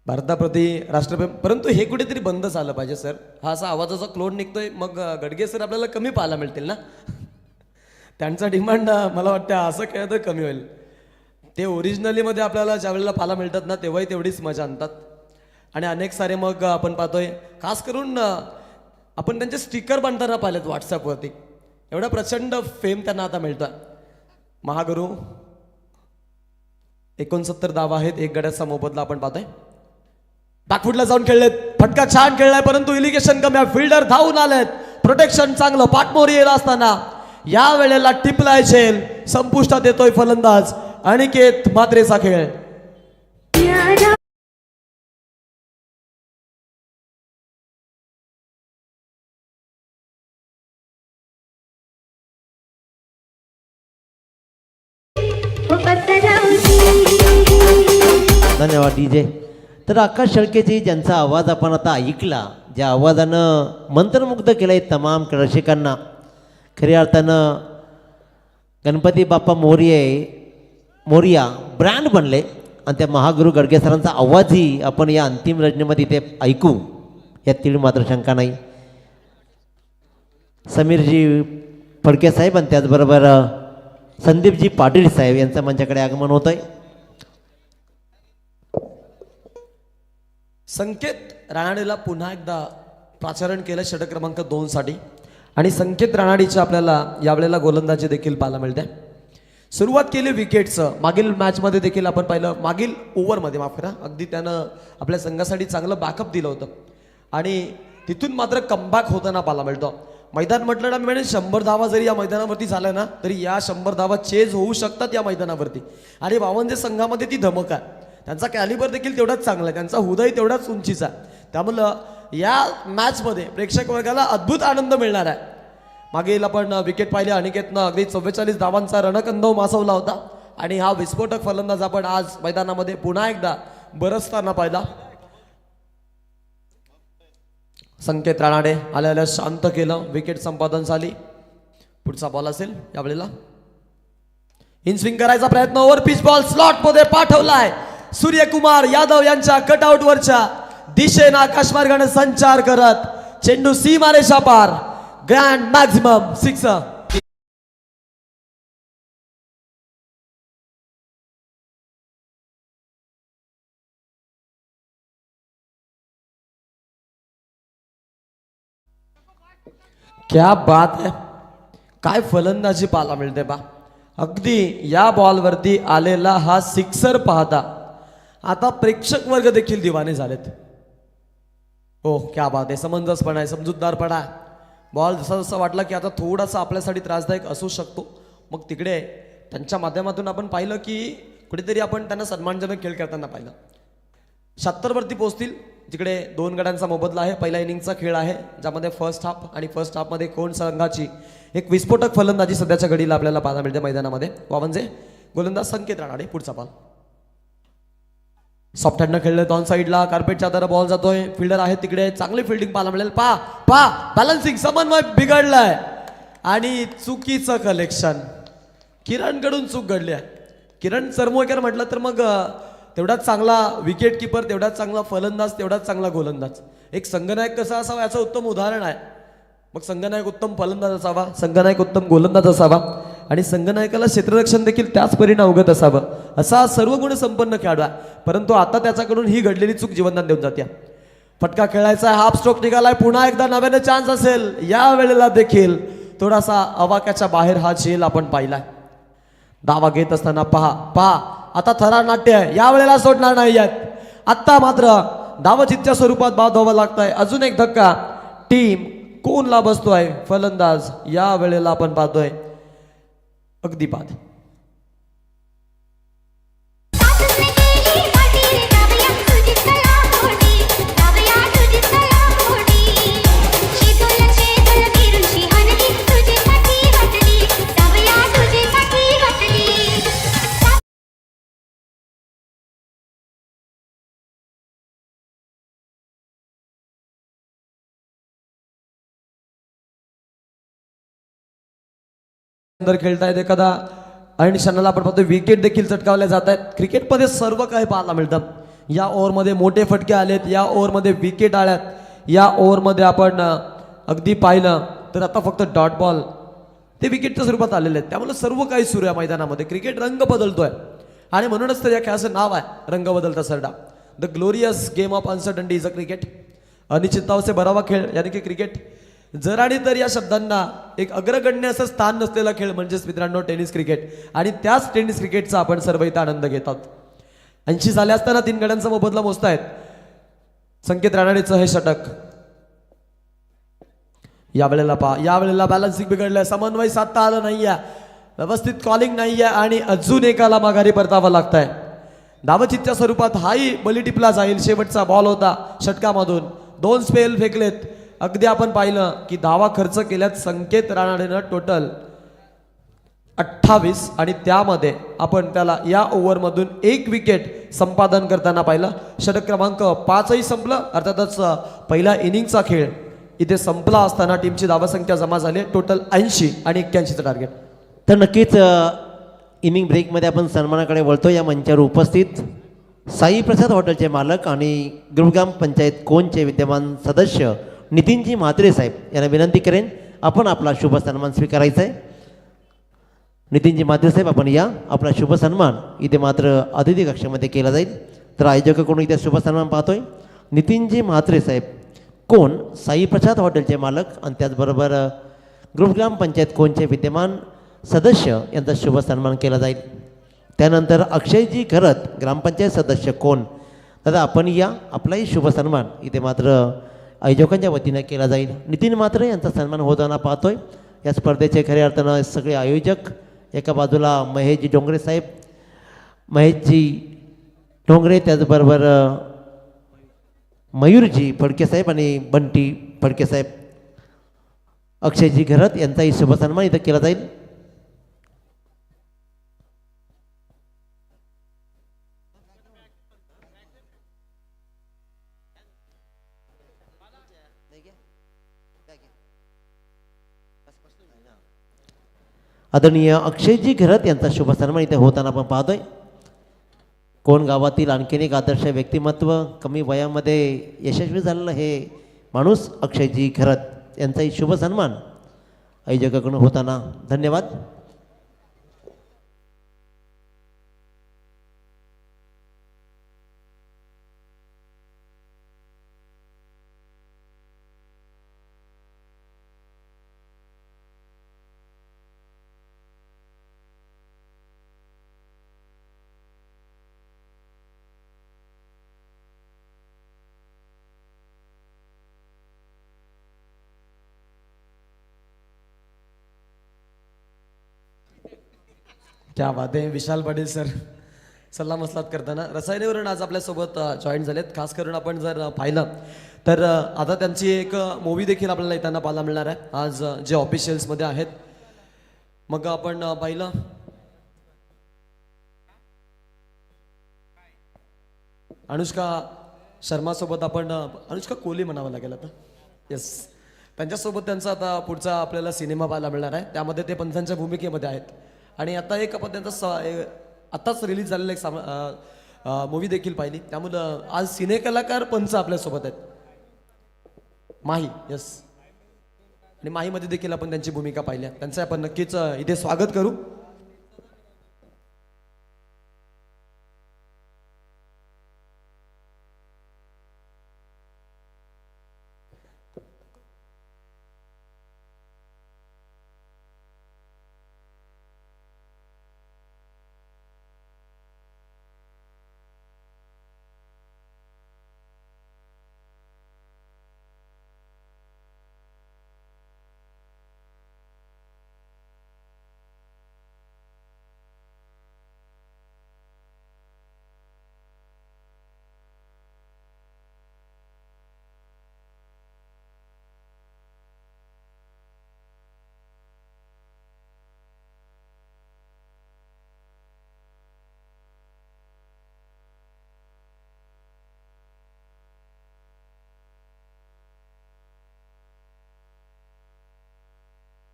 [SPEAKER 3] भारताप्रती राष्ट्रप्रेम. परंतु हे कुठेतरी बंद झालं पाहिजे सर. हा असा आवाजाचा क्लोन निघतोय, मग गडगे सर आपल्याला कमी पाहायला मिळतील ना. त्यांचा डिमांड मला वाटतं असं केलं तर कमी होईल. ते ओरिजिनलीमध्ये आपल्याला ज्या वेळेला पाहायला मिळतात ना, तेव्हाही तेवढीच मजा आणतात. आणि अनेक सारे मग आपण पाहतोय खास करून आपण त्यांचे स्टिकर बनताना पाहिलेत व्हॉट्सअपवरती. एवढा प्रचंड फेम त्यांना आता मिळतोय. महागुरु 69 धावा आहेत. 1 गड्याचा मोबदला आपण पाहतोय. बॅकफुटला जाऊन खेळलेत. फटका छान खेळलाय परंतु इलिगेशन कमी आहे. फिल्डर धावून आलेत. प्रोटेक्शन चांगलं. पाठमोर येत असताना या वेळेला टिपलाय झेल. संपुष्टात येतोय फलंदाज अनिकेत म्हात्रेचा खेळ.
[SPEAKER 1] धन्यवाद DJ. तर आकाश शेळकेजी ज्यांचा आवाज आपण आता ऐकला, ज्या आवाजानं मंत्रमुग्ध केलं आहे तमाम रसिकांना, खऱ्या अर्थानं गणपती बाप्पा मोरिया ब्रँड बनले आणि त्या महागुरु गडगे सरांचा आवाजही आपण या अंतिम रचनेमध्ये इथे ऐकू यात तीळ मात्र शंका नाही. समीरजी फडके साहेब आणि त्याचबरोबर संदीपजी पाटील साहेब यांचं मंचाकडे आगमन होत आहे.
[SPEAKER 3] संकेत राणाडेला पुन्हा एकदा प्राचारण केलं षटक क्रमांक 2 साठी आणि संकेत राणाडेची आपल्याला यावेळेला गोलंदाजी देखील पाहायला मिळते. सुरुवात केली विकेटचं. मागील मॅचमध्ये देखील आपण पाहिलं, मागील ओव्हरमध्ये माफ करा, अगदी त्यानं आपल्या संघासाठी चांगलं बॅकअप दिलं होतं आणि तिथून मात्र कमबॅक होताना पाहायला मिळतो. मैदान म्हटलं ना मी म्हणजे 100 धावा जरी या मैदानावरती झाल्या ना तरी या 100 धावा चेज होऊ शकतात या मैदानावरती. आणि बावनजे संघामध्ये ती धमक आहे. त्यांचा कॅलिबर देखील तेवढाच चांगला आहे. त्यांचा हृदय तेवढाच उंचीचा. त्यामुळं या मॅचमध्ये प्रेक्षक वर्गाला अद्भुत आनंद मिळणार आहे. मागील आपण विकेट पाहिले अनिकेतनं अगदी 44 धावांचा रणकंदव मासवला होता आणि हा विस्फोटक फलंदाज आपण आज मैदानामध्ये पुन्हा एकदा बरसताना पाहिला. संकेत राणाडे आल्या शांत केलं. विकेट संपादन झाली. पुढचा बॉल असेल यावेळेला. इन स्विंग करायचा प्रयत्न. ओव्हर पिच बॉल स्लॉट मध्ये पाठवलाय. सूर्यकुमार यादव यांच्या कटआउट वरच्या दिशेनं आकाश मार्गाने संचार करत चेंडू सीमारेषा पार. Grand maximum 6. क्या बात है. काय फलंदाजी पाहायला मिळते बा. अगदी या बॉलवरती आलेला हा सिक्सर पाहता आता प्रेक्षक वर्ग देखील दिवाने झालेत. हो क्या बात आहे. समंजसपणा आहे, समजूतदारपणा आहे. बॉल जसा जसा वाटला की आता थोडासा आपल्यासाठी त्रासदायक असू शकतो मग तिकडे त्यांच्या माध्यमातून आपण पाहिलं की कुठेतरी आपण त्यांना सन्मानजनक खेळ करताना पाहिलं. 76 वरती पोहोचतील. तिकडे 2 गड्यांचा मोबदला आहे. पहिल्या इनिंगचा खेळ आहे ज्यामध्ये फर्स्ट हाफ आणि फर्स्ट हाफमध्ये कोण संघाची एक विस्फोटक फलंदाजी सध्याच्या घडीला आपल्याला पाहायला मिळते मैदानामध्ये. म्हणजे गोलंदाज संकेत राणाडे. पुढचा बॉल सॉफ्ट हँडनं खेळलं. ऑन साईडला कार्पेटच्या आधारे बॉल जातोय. फिल्डर आहे तिकडे. चांगली फिल्डिंग पाहायला मिळेल. पा बॅलन्सिंग समन्वय बिघडलाय आणि चुकीचं कलेक्शन. किरणकडून चूक घडली आहे. किरण सरमोळकर म्हटलं तर मग तेवढाच चांगला विकेट किपर, तेवढाच चांगला फलंदाज, तेवढाच चांगला गोलंदाज. एक संघनायक कसा असावा याचं उत्तम उदाहरण आहे. मग संघनायक उत्तम फलंदाज असावा, संघनायक उत्तम गोलंदाज असावा आणि संघनायकाला क्षेत्ररक्षण देखील त्याच परीने अवगत असावं. असा सर्व गुण संपन्न खेळाडू आहे. परंतु आता त्याच्याकडून ही घडलेली चूक जीवनदान देऊन जाते. फटका खेळायचा. हाफ स्ट्रोक निघालाय. पुन्हा एकदा नव्याने चान्स असेल. या वेळेला देखील थोडासा अवाक्याच्या बाहेर हा झेल आपण पाहिलाय. दावा घेत असताना पहा आता थरार नाट्य आहे. या वेळेला सोडणार नाही आहेत. आत्ता मात्र धावचितच्या स्वरूपात बाद व्हावं लागतंय. अजून एक धक्का. टीम कोणला बसतोय. फलंदाज या वेळेला आपण पाहतोय अगदी बाद. खेळतायत एखादा आणि क्षणाला आपण पाहतो विकेट देखील चटकावल्या जात आहेत. क्रिकेटमध्ये सर्व काही पाहायला मिळतं. या ओव्हरमध्ये मोठे फटके आलेत. या ओव्हरमध्ये विकेट आल्यात. या ओव्हरमध्ये आपण अगदी पाहिलं तर आता फक्त डॉट बॉल ते विकेटच्या स्वरूपात आलेले आहेत. त्यामुळे सर्व काही सुरू आहे मैदानामध्ये. क्रिकेट रंग बदलतोय आणि म्हणूनच तर या खेळाचं नाव आहे रंग बदलता सरडा. The glorious game of uncertainty is a cricket. अनिश्चितताओं से भरा हुआ खेळ यानी की क्रिकेट. जर आणि तर या शब्दांना एक अग्रगण्य असं स्थान नसलेला खेळ म्हणजेच मित्रांनो टेनिस क्रिकेट. आणि त्याच टेनिस क्रिकेटचा आपण सर्व इथं आनंद घेत आहोत. 80 झाले असताना 3 गड्यांचा मोबदला मोजतायत. संकेत राणाडेचं हे षटक. यावेळेला बॅलन्सिंग बिघडलंय, समन्वय साधता आलं नाहीये, व्यवस्थित कॉलिंग नाहीये आणि अजून एकाला माघारी परतावं लागतंय. धावचितच्या स्वरूपात हाही बली टिपला जाईल. शेवटचा बॉल होता षटकामधून. 2 स्पेल फेकलेत. अगदी आपण पाहिलं की धावा खर्च केल्यात संकेत राणाडेनं टोटल 28 आणि त्यामध्ये आपण त्याला या ओव्हरमधून 1 विकेट संपादन करताना पाहिलं. षटक क्रमांक 5ही संपलं. अर्थातच पहिल्या इनिंगचा खेळ इथे संपला असताना टीमची धावसंख्या जमा झाली टोटल 80 आणि 81चं टार्गेट.
[SPEAKER 1] तर नक्कीच इनिंग ब्रेकमध्ये आपण सन्मानाकडे वळतो. या मंचावर उपस्थित साई प्रसाद हॉटेलचे मालक आणि ग्रुपग्राम पंचायत कोणचे विद्यमान सदस्य नितीनजी म्हात्रे साहेब यांना विनंती करेन आपण आपला शुभ सन्मान स्वीकारायचा आहे. नितीनजी म्हात्रे साहेब आपण या. आपला शुभ सन्मान इथे मात्र अतिथी कक्षामध्ये केला जाईल. तर आयोजकाकडून इथे शुभ सन्मान पाहतोय. नितीनजी म्हात्रे साहेब कोण साई प्रसाद हॉटेलचे मालक आणि त्याचबरोबर ग्रुपग्राम पंचायत कोणचे विद्यमान सदस्य यांचा शुभ सन्मान केला जाईल. त्यानंतर अक्षयजी घरत ग्रामपंचायत सदस्य कोण. दादा आपण या. आपलाही शुभ सन्मान इथे मात्र आयोजकांच्या वतीनं केला जाईल. नितीन म्हात्रे यांचा सन्मान होताना पाहतोय. या स्पर्धेचे खऱ्या अर्थानं सगळे आयोजक एका बाजूला महेशजी डोंगरे साहेब, महेशजी डोंगरे, त्याचबरोबर मयूरजी फडके साहेब आणि बंटी फडके साहेब, अक्षयजी घरत यांचाही शुभ सन्मान इथं केला जाईल. आदरणीय अक्षयजी घरत यांचा शुभ सन्मान इथे होताना आपण पाहतोय. कोण गावातील आणखीन एक आदर्श व्यक्तिमत्व, कमी वयामध्ये यशस्वी झालेलं हे माणूस अक्षयजी घरत यांचाही शुभ सन्मान आयोजकाकडून होताना. धन्यवाद.
[SPEAKER 3] क्या बात आहे. विशाल पाटील सर सल्ला मसलात करताना रसायनीवरून आज आपल्यासोबत जॉईन झालेत. खास करून आपण जर पाहिलं तर आता त्यांची एक मूवी देखील आपल्याला येताना पाहायला मिळणार आहे आज जे ऑफिशियल्समध्ये आहेत. मग आपण पाहिलं अनुष्का शर्मासोबत आपण अनुष्का कोहली म्हणावं लागेल आता. येस, त्यांच्यासोबत त्यांचा आता पुढचा आपल्याला सिनेमा पाहायला मिळणार आहे. त्यामध्ये ते पंचांच्या भूमिकेमध्ये आहेत. आणि आता एक आपण त्यांचा आत्ताच रिलीज झालेला एक मूवी देखील पाहिली. त्यामुळं आज सिने कलाकार पंच आपल्यासोबत आहेत. माही, यस, आणि माहीमध्ये देखील आपण त्यांची भूमिका पाहिली. त्यांचं आपण नक्कीच इथे स्वागत करू.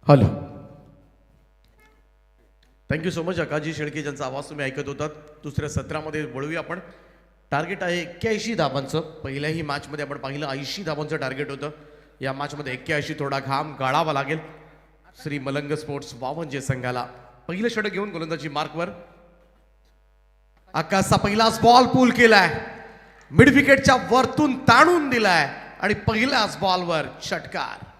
[SPEAKER 2] Hello, thank you so much Akaji Shelke ज्यांचा आवाज तुम्ही ऐकत होतात. दुसऱ्या सत्रामध्ये वळूया आपण. टार्गेट आहे 81 धावांचं. पहिल्याही मॅचमध्ये आपण पाहिलं 80 धावांचं टार्गेट होतं. या मॅचमध्ये 81 थोडा घाम गाळावा लागेल श्री मलंग स्पोर्ट्स वावंजे संघाला. पहिलं षटक घेऊन गोलंदाजी मार्कवर. आकाशचा पहिलाच बॉल पूल केलाय, मिड विकेटच्या वरतून ताणून दिलाय आणि पहिल्याच बॉलवर षटकार.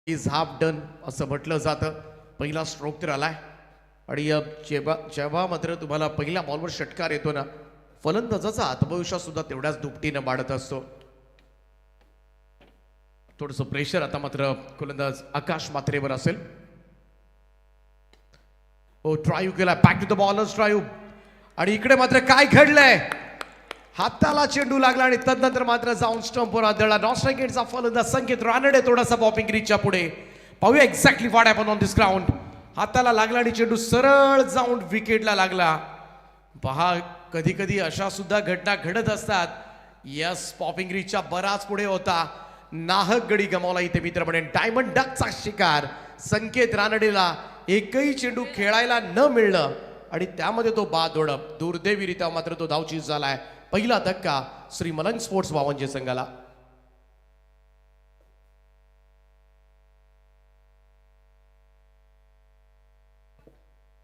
[SPEAKER 2] इज हाफ डन असं म्हटलं जातं. पहिला स्ट्रोक तर आलाय आणि जेव्हा जेव्हा मात्र तुम्हाला पहिल्या बॉलवर षटकार येतो ना, फलंदाजाचा आत्मविश्वास सुद्धा तेवढ्याच दुपटीनं वाढत असतो. थोडंसं प्रेशर आता मात्र गोलंदाज आकाश मात्रेवर असेल. ओ ट्रायू केला, बॅक टू द बॉलर्स ट्रायू. आणि इकडे मात्र काय घडलंय, हाताला चेंडू लागला आणि तदनंतर मात्र जाऊन स्टंपवर आदळला. नॉस्ट्रायकेटचा फलंदाज संकेत रानडे थोडासा बॉपिंग रीचच्या पुढे. पाहूया exactly what happen on this ground. हाताला लागला आणि चेंडू सरळ जाऊन विकेटला लागला. पहा, कधी कधी अशा सुद्धा घटना घडत असतात. यस, पॉपिंग रीचच्या बराच पुढे होता, नाहक गडी गमावला इथे मित्रपणे. डायमंड डकचा शिकार संकेत रानडेला एकही चेंडू खेळायला न मिळणं आणि त्यामध्ये तो बाद होणं. दुर्दैवीरित्या मात्र तो धावचीज झालाय. पहिला धक्का श्री मलंग स्पोर्ट्स वावंजे संघाला.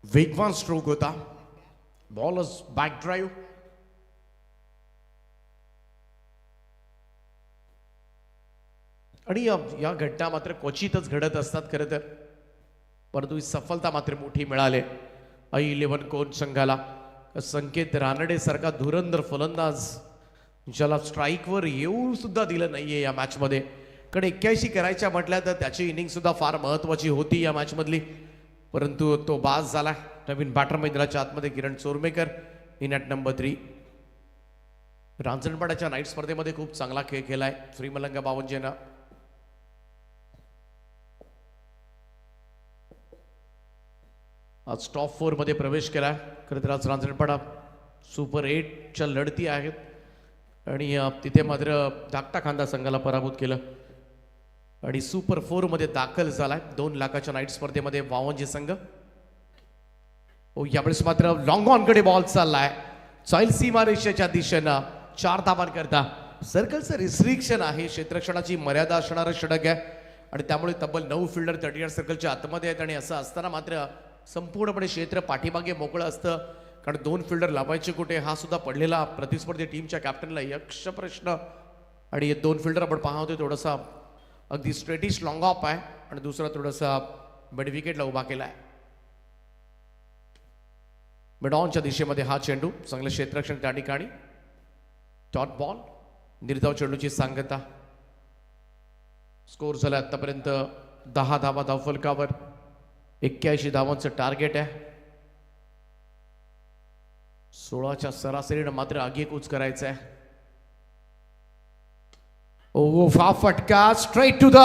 [SPEAKER 2] वेगवान स्ट्रोक होता. Bowlers back drive. आणि या घटना मात्र क्वचितच घडत असतात खरं तर, परंतु ही सफलता मात्र मोठी मिळाली I11 कोण संघाला. संकेत रानडे सारखा धुरंधर फलंदाज ज्याला स्ट्राईकवर येऊ सुद्धा दिलं नाहीये या मॅच मध्ये. कडे 81 करायच्या म्हटल्या तर त्याची इनिंग सुद्धा फार महत्वाची होती या मॅच मधली, परंतु तो बाद झाला. नवीन बॅटर मैदानाच्या आतमध्ये किरण Chormekar in at number 3. रांजणपाड्याच्या night स्पर्धेमध्ये खूप चांगला खेळ केलाय श्रीमलंगा बावनजेनं. आज टॉप 4 मध्ये प्रवेश केलाय. खरं तर आज रांजणपाडा सुपर 8च्या लढती आहेत आणि तिथे मात्र धाकटा खांदा संघाला पराभूत केलं आणि सुपर 4 मध्ये दाखल झालाय 2 लाखाच्या नाईट स्पर्धेमध्ये वावंजे संघ. यावेळेस मात्र लॉंग ऑन कडे बॉल चाललाय. चाईल सीमारेषेच्या दिशेनं 4 धावांकरता. सर्कलचं रिस्ट्रिक्शन आहे, क्षेत्ररक्षणाची मर्यादा असणारं षटक आहे आणि त्यामुळे तब्बल 9 फिल्डर 30 सर्कलच्या आतमध्ये आहेत. आणि असं असताना मात्र संपूर्णपणे क्षेत्र पाठीमागे मोकळं असतं, कारण 2 फिल्डर लावायचे कुठे हा सुद्धा पडलेला प्रतिस्पर्धी टीमच्या कॅप्टनला यक्ष प्रश्न. आणि हे 2 फिल्डर आपण पाहतोय थोडासा अगदी स्ट्रेटिश लॉंग ऑफ आहे आणि दुसरा थोडासा मिड विकेटला उभा केला आहे. मिड ऑनच्या दिशेमध्ये हा चेंडू, चांगलं क्षेत्ररक्षण त्या ठिकाणी. डॉट बॉल, निर्धाव चेंडूची सांगता. स्कोर झाला आतापर्यंत 10 धावा धावफलकावर. 81 धावांचं टार्गेट आहे. 16च्या सरासरीनं मात्र आगीकूच करायचं आहे. ओ हा फटका straight to the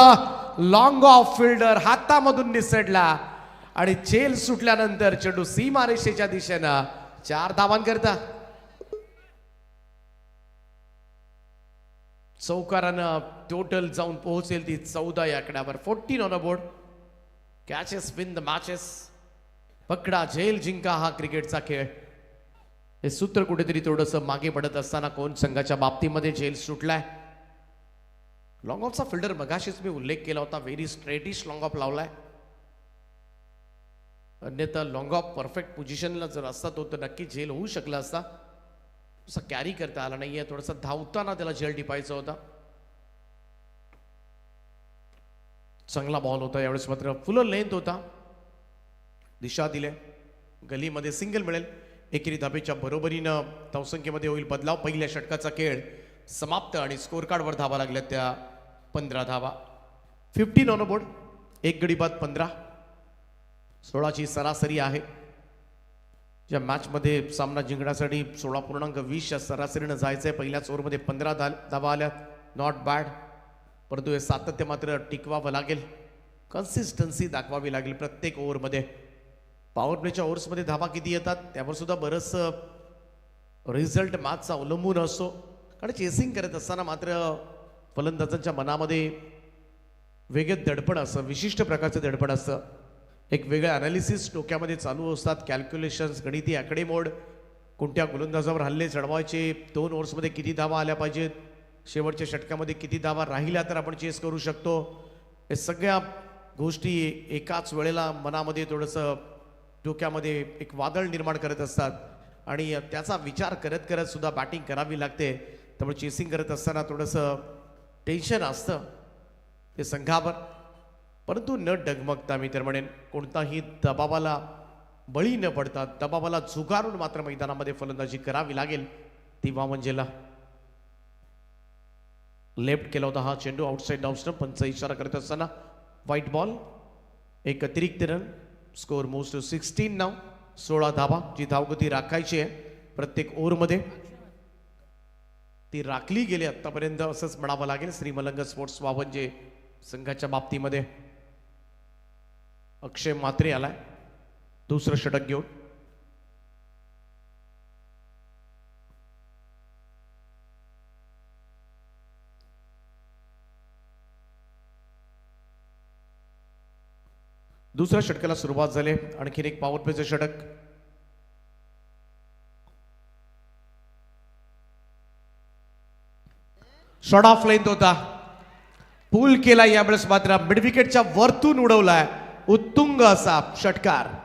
[SPEAKER 2] long off fielder, हातामधून निसटला आणि झेल सुटल्यानंतर चेंडू सीमारेषेच्या दिशेनं 4 धावांकरता. चौकारानं टोटल जाऊन पोहोचेल ती 14 या आकड्यावर. 14 on a board. Catches win the matches. पकडा झेल जिंका हा क्रिकेटचा खेळ. हे सूत्र कुठेतरी थोडंसं मागे पडत असताना कोण संघाच्या बाबतीमध्ये झेल सुटलाय. लॉंग ऑफचा फिल्डर मगाशीच मी उल्लेख केला होता, व्हेरी स्ट्रेटिश लॉंग ऑफ लावलाय. अन्यथा लॉंग ऑफ परफेक्ट पोझिशनला जर असता तो तर नक्की झेल होऊ शकला असता. तसा कॅरी करता आला नाहीये, थोडासा धावताना त्याला झेल टिपायचा होता. चांगला बॉल होता यावेळेस, मात्र फुल लेंथ होता. दिशा दिले, गलीमध्ये सिंगल मिळेल. एकेरी धाबेच्या बरोबरीनं धावसंख्येमध्ये होईल बदलाव. पहिल्या षटकाचा खेळ समाप्त आणि स्कोर कार्डवर धावा लागल्या त्या 15 धावा. 15 ऑन बोर्ड. 1 गडी बाद 15. 16ची सरासरी आहे. या मॅचमध्ये सामना जिंकण्यासाठी 16.20 या सरासरीनं जायचंय. पहिल्याच ओव्हरमध्ये 15 धावा आल्या, नॉट बॅड. परंतु हे सातत्य मात्र टिकवावं लागेल, कन्सिस्टन्सी दाखवावी लागेल प्रत्येक ओव्हरमध्ये. पॉवर प्लेच्या ओव्हर्समध्ये धावा किती येतात त्यावर सुद्धा बरंच रिझल्ट मॅचचा अवलंबून असतो. कारण चेसिंग करत असताना मात्र फलंदाजांच्या मनामध्ये वेगळं दडपण असतं, विशिष्ट प्रकारचं दडपण असतं. एक वेगळं अनालिसिस डोक्यामध्ये चालू असतात, कॅल्क्युलेशन्स, गणिती आकडेमोड. कोणत्या गोलंदाजावर हल्ले चढवायचे, 2 ओव्हर्समध्ये किती धावा आल्या पाहिजेत, शेवटच्या षटकामध्ये किती धावा राहिल्या तर आपण चेस करू शकतो. हे सगळ्या गोष्टी एकाच वेळेला मनामध्ये थोडंसं डोक्यामध्ये एक वादळ निर्माण करत असतात आणि त्याचा विचार करत करत सुद्धा बॅटिंग करावी लागते. त्यामुळे चेसिंग करत असताना थोडंसं टेन्शन असतं ते संघावर. परंतु न डगमगता मी तर म्हणेन कोणताही दबावाला बळी न पडता दबावाला झुगारून मात्र मैदानामध्ये फलंदाजी करावी लागेल ती वामंजेला. लेफ्ट केला होता हा चेंडू आउटसाइड डाऊन पंच इशारा करत असताना व्हाईट बॉल. एक अतिरिक्त रन. स्कोर मोस्ट 16 नाव. 16 धावा जी धावगती राखायची आहे प्रत्येक ओव्हरमध्ये ती राखली गेली आतापर्यंत असंच म्हणावं लागेल श्री मलंग स्पोर्ट्स वावंजे संघाच्या बाबतीमध्ये. अक्षय म्हात्रे आलाय दुसरं षटक घेऊन. दुसऱ्या षटकाला सुरुवात झाली. आणखीन एक पॉवर प्लेचं षटक. शॉट ऑफ लेंथ होता. पूल केला यावेळेस मात्र मिड विकेटच्या वरतून उडवलाय उत्तुंग असा षटकार.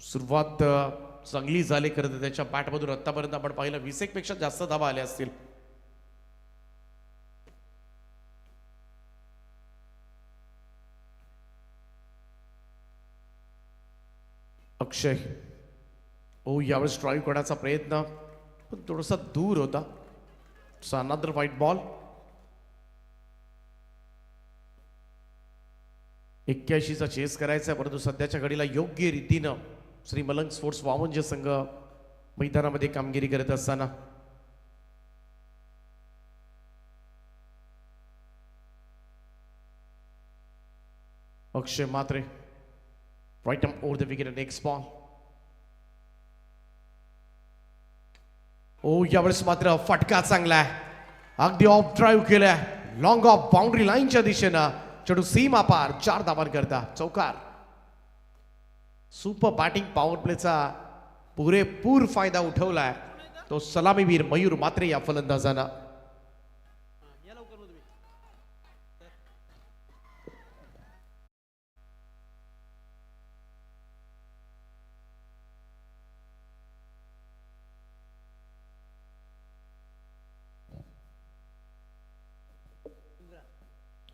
[SPEAKER 2] सुरुवात चांगली झाली खरं तर त्याच्या बॅटमधून. आतापर्यंत आपण पाहिलं 20 पेक्षा जास्त धावा आल्या असतील. अक्षय यावेळेस ड्राईव्ह करण्याचा प्रयत्न पण थोडासा दूर होता. Another white ball. 81चा चेस करायचा परंतु सध्याच्या घडीला योग्य रीतीनं श्री मलंग स्पोर्ट्स वावंजे संघ मैदानामध्ये कामगिरी करत असताना Akshay Mhatre right arm over the wicket. Next ball. यावेळेस मात्र फटका चांगला आहे. अगदी ऑफ ड्राईव्ह केलाय लॉंग ऑफ बाउंड्री लाईनच्या दिशेनं. चेंडू सीमा पार 4 धावांकरता चौकार. सुपर बॅटिंग पॉवर प्लेचा पुरेपूर फायदा उठवलाय तो सलामीवीर मयूर म्हात्रे या फलंदाजांना.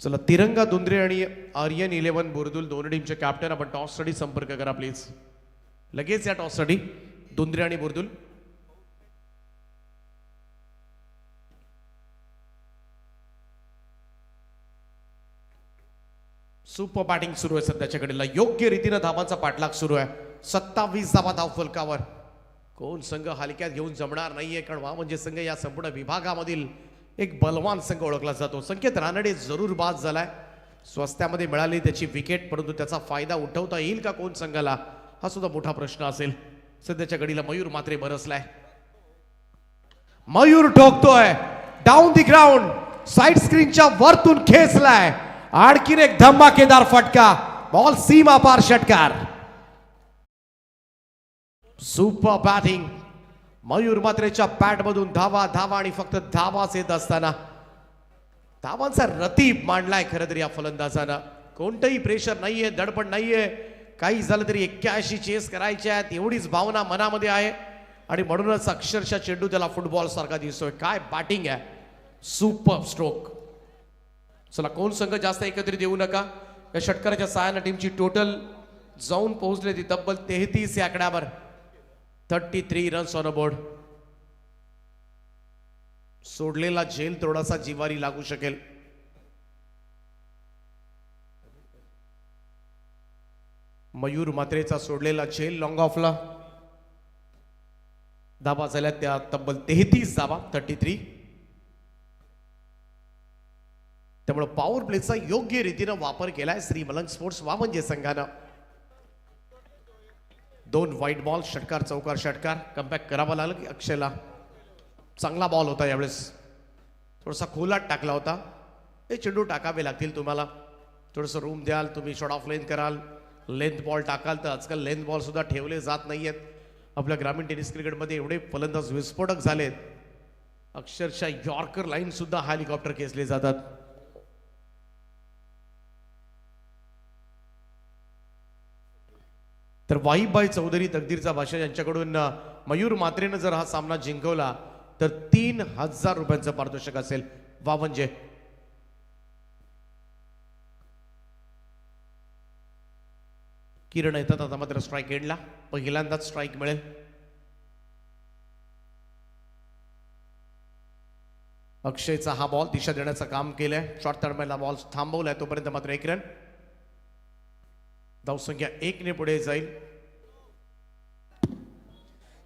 [SPEAKER 2] चला तिरंगा दुंद्रे आणि आर्यन 11 बुरदुल दोन्ही टीमचे कॅप्टन आपण टॉससाठी संपर्क करा प्लीज. लगेच या टॉससाठी दुंद्रे आणि बुरदुल. सुपर बॅटिंग सुरू आहे सध्याच्या घडीला. योग्य रीतीनं धावांचा पाठलाग सुरू आहे. 27 धावा धाव फलकावर. कोण संघ हलक्यात घेऊन जमणार नाहीये कारण म्हणजे संघ या संपूर्ण विभागामधील एक बलवान संघ ओळखला जातो. संकेत रानडे जरूर बाद झालाय. स्वस्त्यामध्ये मिळाली त्याची विकेट परंतु त्याचा फायदा उठवता येईल का कोण संघाला हा सुद्धा मोठा प्रश्न असेल. सध्याच्या घडीला मयूर म्हात्रे बरसलाय. मयूर ठोकतोय डाऊन दी ग्राउंड. साइड स्क्रीनच्या वरतून खेचलाय. आणखीन एक धमाकेदार फटका. बॉल सीमा पार षटकार. सुपर बॅटिंग मयूर म्हात्रेच्या बॅट मधून धावा धावा आणि फक्त धावाच येत असताना धावांचा रतीब मांडलाय खरं तर या फलंदाजानं. कोणतंही प्रेशर नाहीये दडपण नाहीये. काही झालं तरी 81 चेस करायचे आहेत एवढीच भावना मनामध्ये आहे आणि म्हणूनच अक्षरशः चेंडू त्याला फुटबॉल सारखा दिसतोय. काय बॅटिंग आहे. Super stroke. चला कोण संघ जास्त एकत्रित येऊ नका. या षटकाराच्या सहाय्याने टीमची टोटल जाऊन पोहोचले ती तब्बल 33 या आकड्यावर. 33 रन्स ऑन अ बोर्ड. सोडलेला झेल थोडासा जिवारी लागू शकेल. मयूर म्हात्रेचा सोडलेला झेल लॉंग ऑफला. धावा झाल्या त्या तब्बल 33 धावा 33. त्यामुळे पॉवर प्लेचा योग्य रीतीनं वापर केलाय श्री मलंग स्पोर्ट्स वावंजे संघानं. 2 व्हाईट बॉल. षटकार चौकार षटकार. कमबॅक करावा लागला की अक्षयला. चांगला बॉल होता यावेळेस. थोडासा खोलात टाकला होता. हे चेंडू टाकावे लागतील तुम्हाला. थोडंसं रूम द्याल तुम्ही. शॉट ऑफ लेंथ कराल लेंथ बॉल टाकाल तर आजकाल लेंथ बॉल सुद्धा ठेवले जात नाहीयेत. आपल्या ग्रामीण टेनिस क्रिकेटमध्ये एवढे फलंदाज विस्फोटक झालेत. अक्षरशः यॉर्कर लाईन सुद्धा हेलिकॉप्टर खेचले जातात. तर वाईबाई चौधरी तकदीरचा भाषा यांच्याकडून मयूर मात्रेनं जर हा सामना जिंकवला तर 3,000 रुपयांचं पारितोषिक असेल. वा म्हणजे किरण येतात आता मात्र स्ट्राईक एंडला पहिल्यांदाच स्ट्राईक मिळेल. अक्षयचा हा बॉल दिशा देण्याचं काम केलंय. शॉर्ट तडमेला बॉल थांबवलाय तोपर्यंत मात्र 1 रन. धावसंख्या 1 ने पुढे जाईल.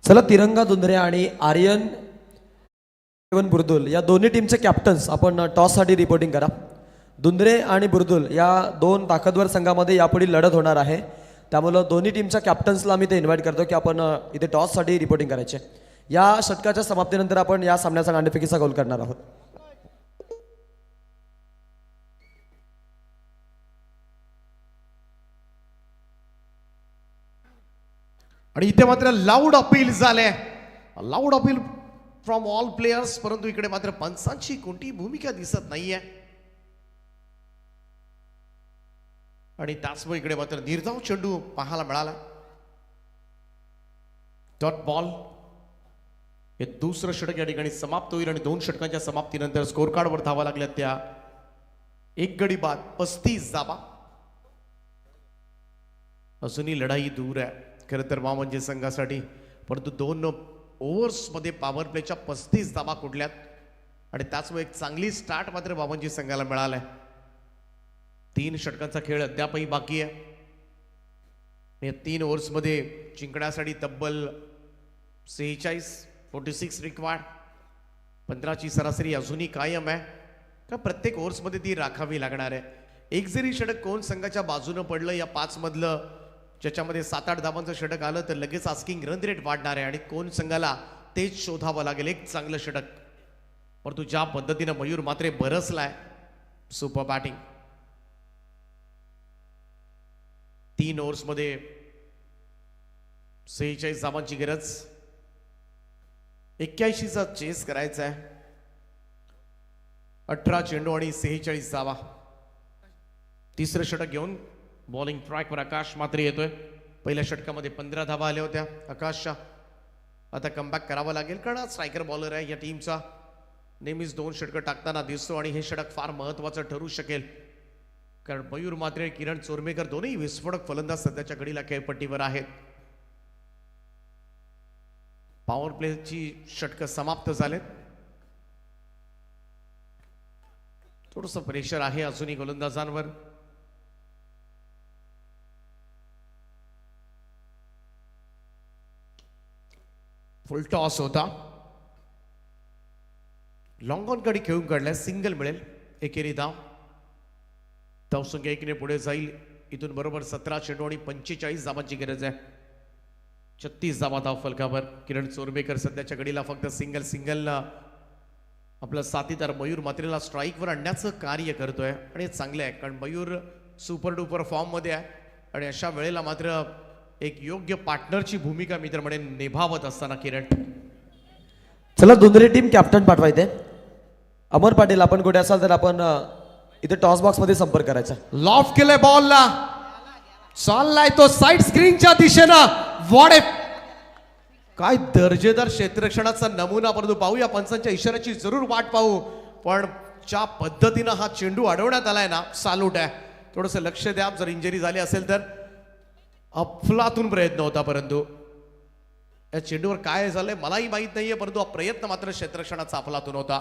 [SPEAKER 3] चला तिरंगा दुंदरे आणि आर्यन बुर्दुल या दोन्ही टीमचे कॅप्टन्स आपण टॉससाठी रिपोर्टिंग करा. दुंदरे आणि बुर्दुल या दोन ताकदवर संघामध्ये यापुढे लढत होणार आहे. त्यामुळं दोन्ही टीमच्या कॅप्टन्सला मी ते इन्व्हाइट करतो की आपण इथे टॉससाठी रिपोर्टिंग करायचे. या षटकाच्या समाप्तीनंतर आपण या सामन्याचा नाणेफेकीचा गोल करणार आहोत.
[SPEAKER 2] आणि इथे मात्र लाऊड अपील झाले. Loud appeal from all players. परंतु इकडे मात्र पंचांची कोणतीही भूमिका दिसत नाहीये. आणि त्याचमुळे इकडे मात्र निर्धाव चेंडू पाहायला मिळाला. Dot ball. हे दुसरं षटक या ठिकाणी समाप्त होईल आणि 2 षटकांच्या समाप्तीनंतर स्कोर कार्डवर धावा लागल्या त्या 1 गडी बाद 35 धावा. अजूनही लढाई दूर आहे खरं तर वामंजे संघासाठी. परंतु 2 ओव्हर्समध्ये पॉवर प्लेच्या 35 धावा कुठल्यात आणि त्याचमुळे एक चांगली स्टार्ट मात्र वामंजे संघाला मिळालाय. 3 षटकांचा खेळ अद्यापही बाकी आहे. या 3 ओव्हर्समध्ये जिंकण्यासाठी तब्बल 46 रिक्वायर्ड. 15ची सरासरी अजूनही कायम आहे का प्रत्येक ओव्हर्समध्ये ती राखावी लागणार आहे. एक जरी षटक कोण संघाच्या बाजूनं पडलं या 5 मधलं ज्याच्यामध्ये 7-8 धावांचं षटक आलं तर लगेच आस्किंग रन रेट वाढणार आहे आणि कोण संघाला तेच शोधावं लागेल एक चांगलं षटक. परंतु ज्या पद्धतीनं मयूर मात्रे बरसलाय सुपर बॅटिंग. 3 ओव्हर्समध्ये 46 धावांची गरज. 81चा चेस करायचा आहे. 18 चेंडू आणि 46 धावा. तिसरं षटक घेऊन बॉलिंग ट्रॅकवर आकाश मात्रे येतोय. पहिल्या षटकामध्ये 15 धावा आल्या होत्या आकाशच्या. आता कमबॅक करावं लागेल कारण स्ट्रायकर बॉलर आहे या टीमचा. नेहमीच 2 षटकं टाकताना दिसतो आणि हे षटक फार महत्वाचं ठरू शकेल कारण मयूर मात्रे किरण चोरमेकर दोन्ही विस्फोटक फलंदाज सध्याच्या घडीला खेळपट्टीवर आहेत. पॉवर प्लेची षटकं समाप्त झालेत. थोडस प्रेशर आहे अजूनही गोलंदाजांवर. फुल टॉस होता. लॉंग ऑन कडे खेळून काढलाय. सिंगल मिळेल. एकेरी धाव. धावसंख्या 1 ने पुढे जाईल. इथून बरोबर 17 चेंडू आणि 45 धावांची गरज आहे. 36 धावा धाव फलकावर. किरण चोरबेकर सध्याच्या घडीला फक्त सिंगल आपला साथीदार मयूर मात्रेला स्ट्राईकवर आणण्याचं कार्य करतोय आणि चांगलं आहे कारण मयूर सुपर डुपर फॉर्म मध्ये आहे आणि अशा वेळेला मात्र एक योग्य पार्टनरची भूमिका मी तर म्हणेन निभावत असताना किरण.
[SPEAKER 3] चला दुंदरे टीम कॅप्टन पाठवायचे. अमर पाटील आपण कुठे असाल तर आपण इथे टॉस बॉक्स मध्ये संपर्क करायचा.
[SPEAKER 2] लॉफ केलाय बॉलला. चाललाय तो साईड स्क्रीनच्या दिशेनं. वॉट काय दर्जेदार क्षेत्ररक्षणाचा नमुना. परंतु पाहूया पंचांच्या इशाऱ्याची जरूर वाट पाहू. पण ज्या पद्धतीनं हा चेंडू अडवण्यात आलाय ना सालूट आहे. थोडंसं लक्ष द्या. जर इंजरी झाली असेल तर अफलातून प्रयत्न होता परंतु या चेंडूवर काय झालंय मलाही माहित नाहीये परंतु हा प्रयत्न मात्र क्षेत्ररक्षणाचा अफलातून होता.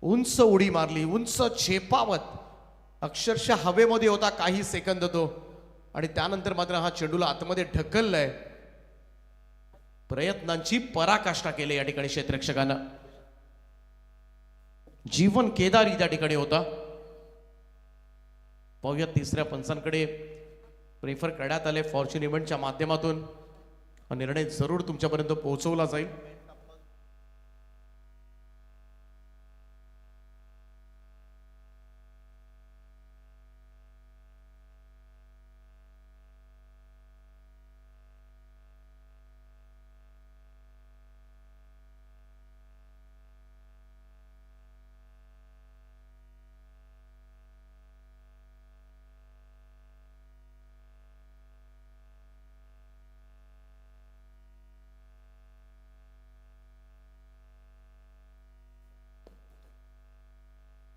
[SPEAKER 2] उंच उडी मारली. उंच झेपावत अक्षरशः हवेमध्ये होता काही सेकंद तो आणि त्यानंतर मात्र हा चेंडूला आतमध्ये ढकललाय. प्रयत्नांची पराकाष्ठा केली या ठिकाणी क्षेत्ररक्षकानं. जीवन केदारी त्या ठिकाणी होता. पाहूया तिसऱ्या पंचांकडे प्रेफर करण्यात आले फॉर्च्यून इव्हेंटच्या माध्यमातून. हा निर्णय जरूर तुमच्यापर्यंत पोहोचवला जाईल.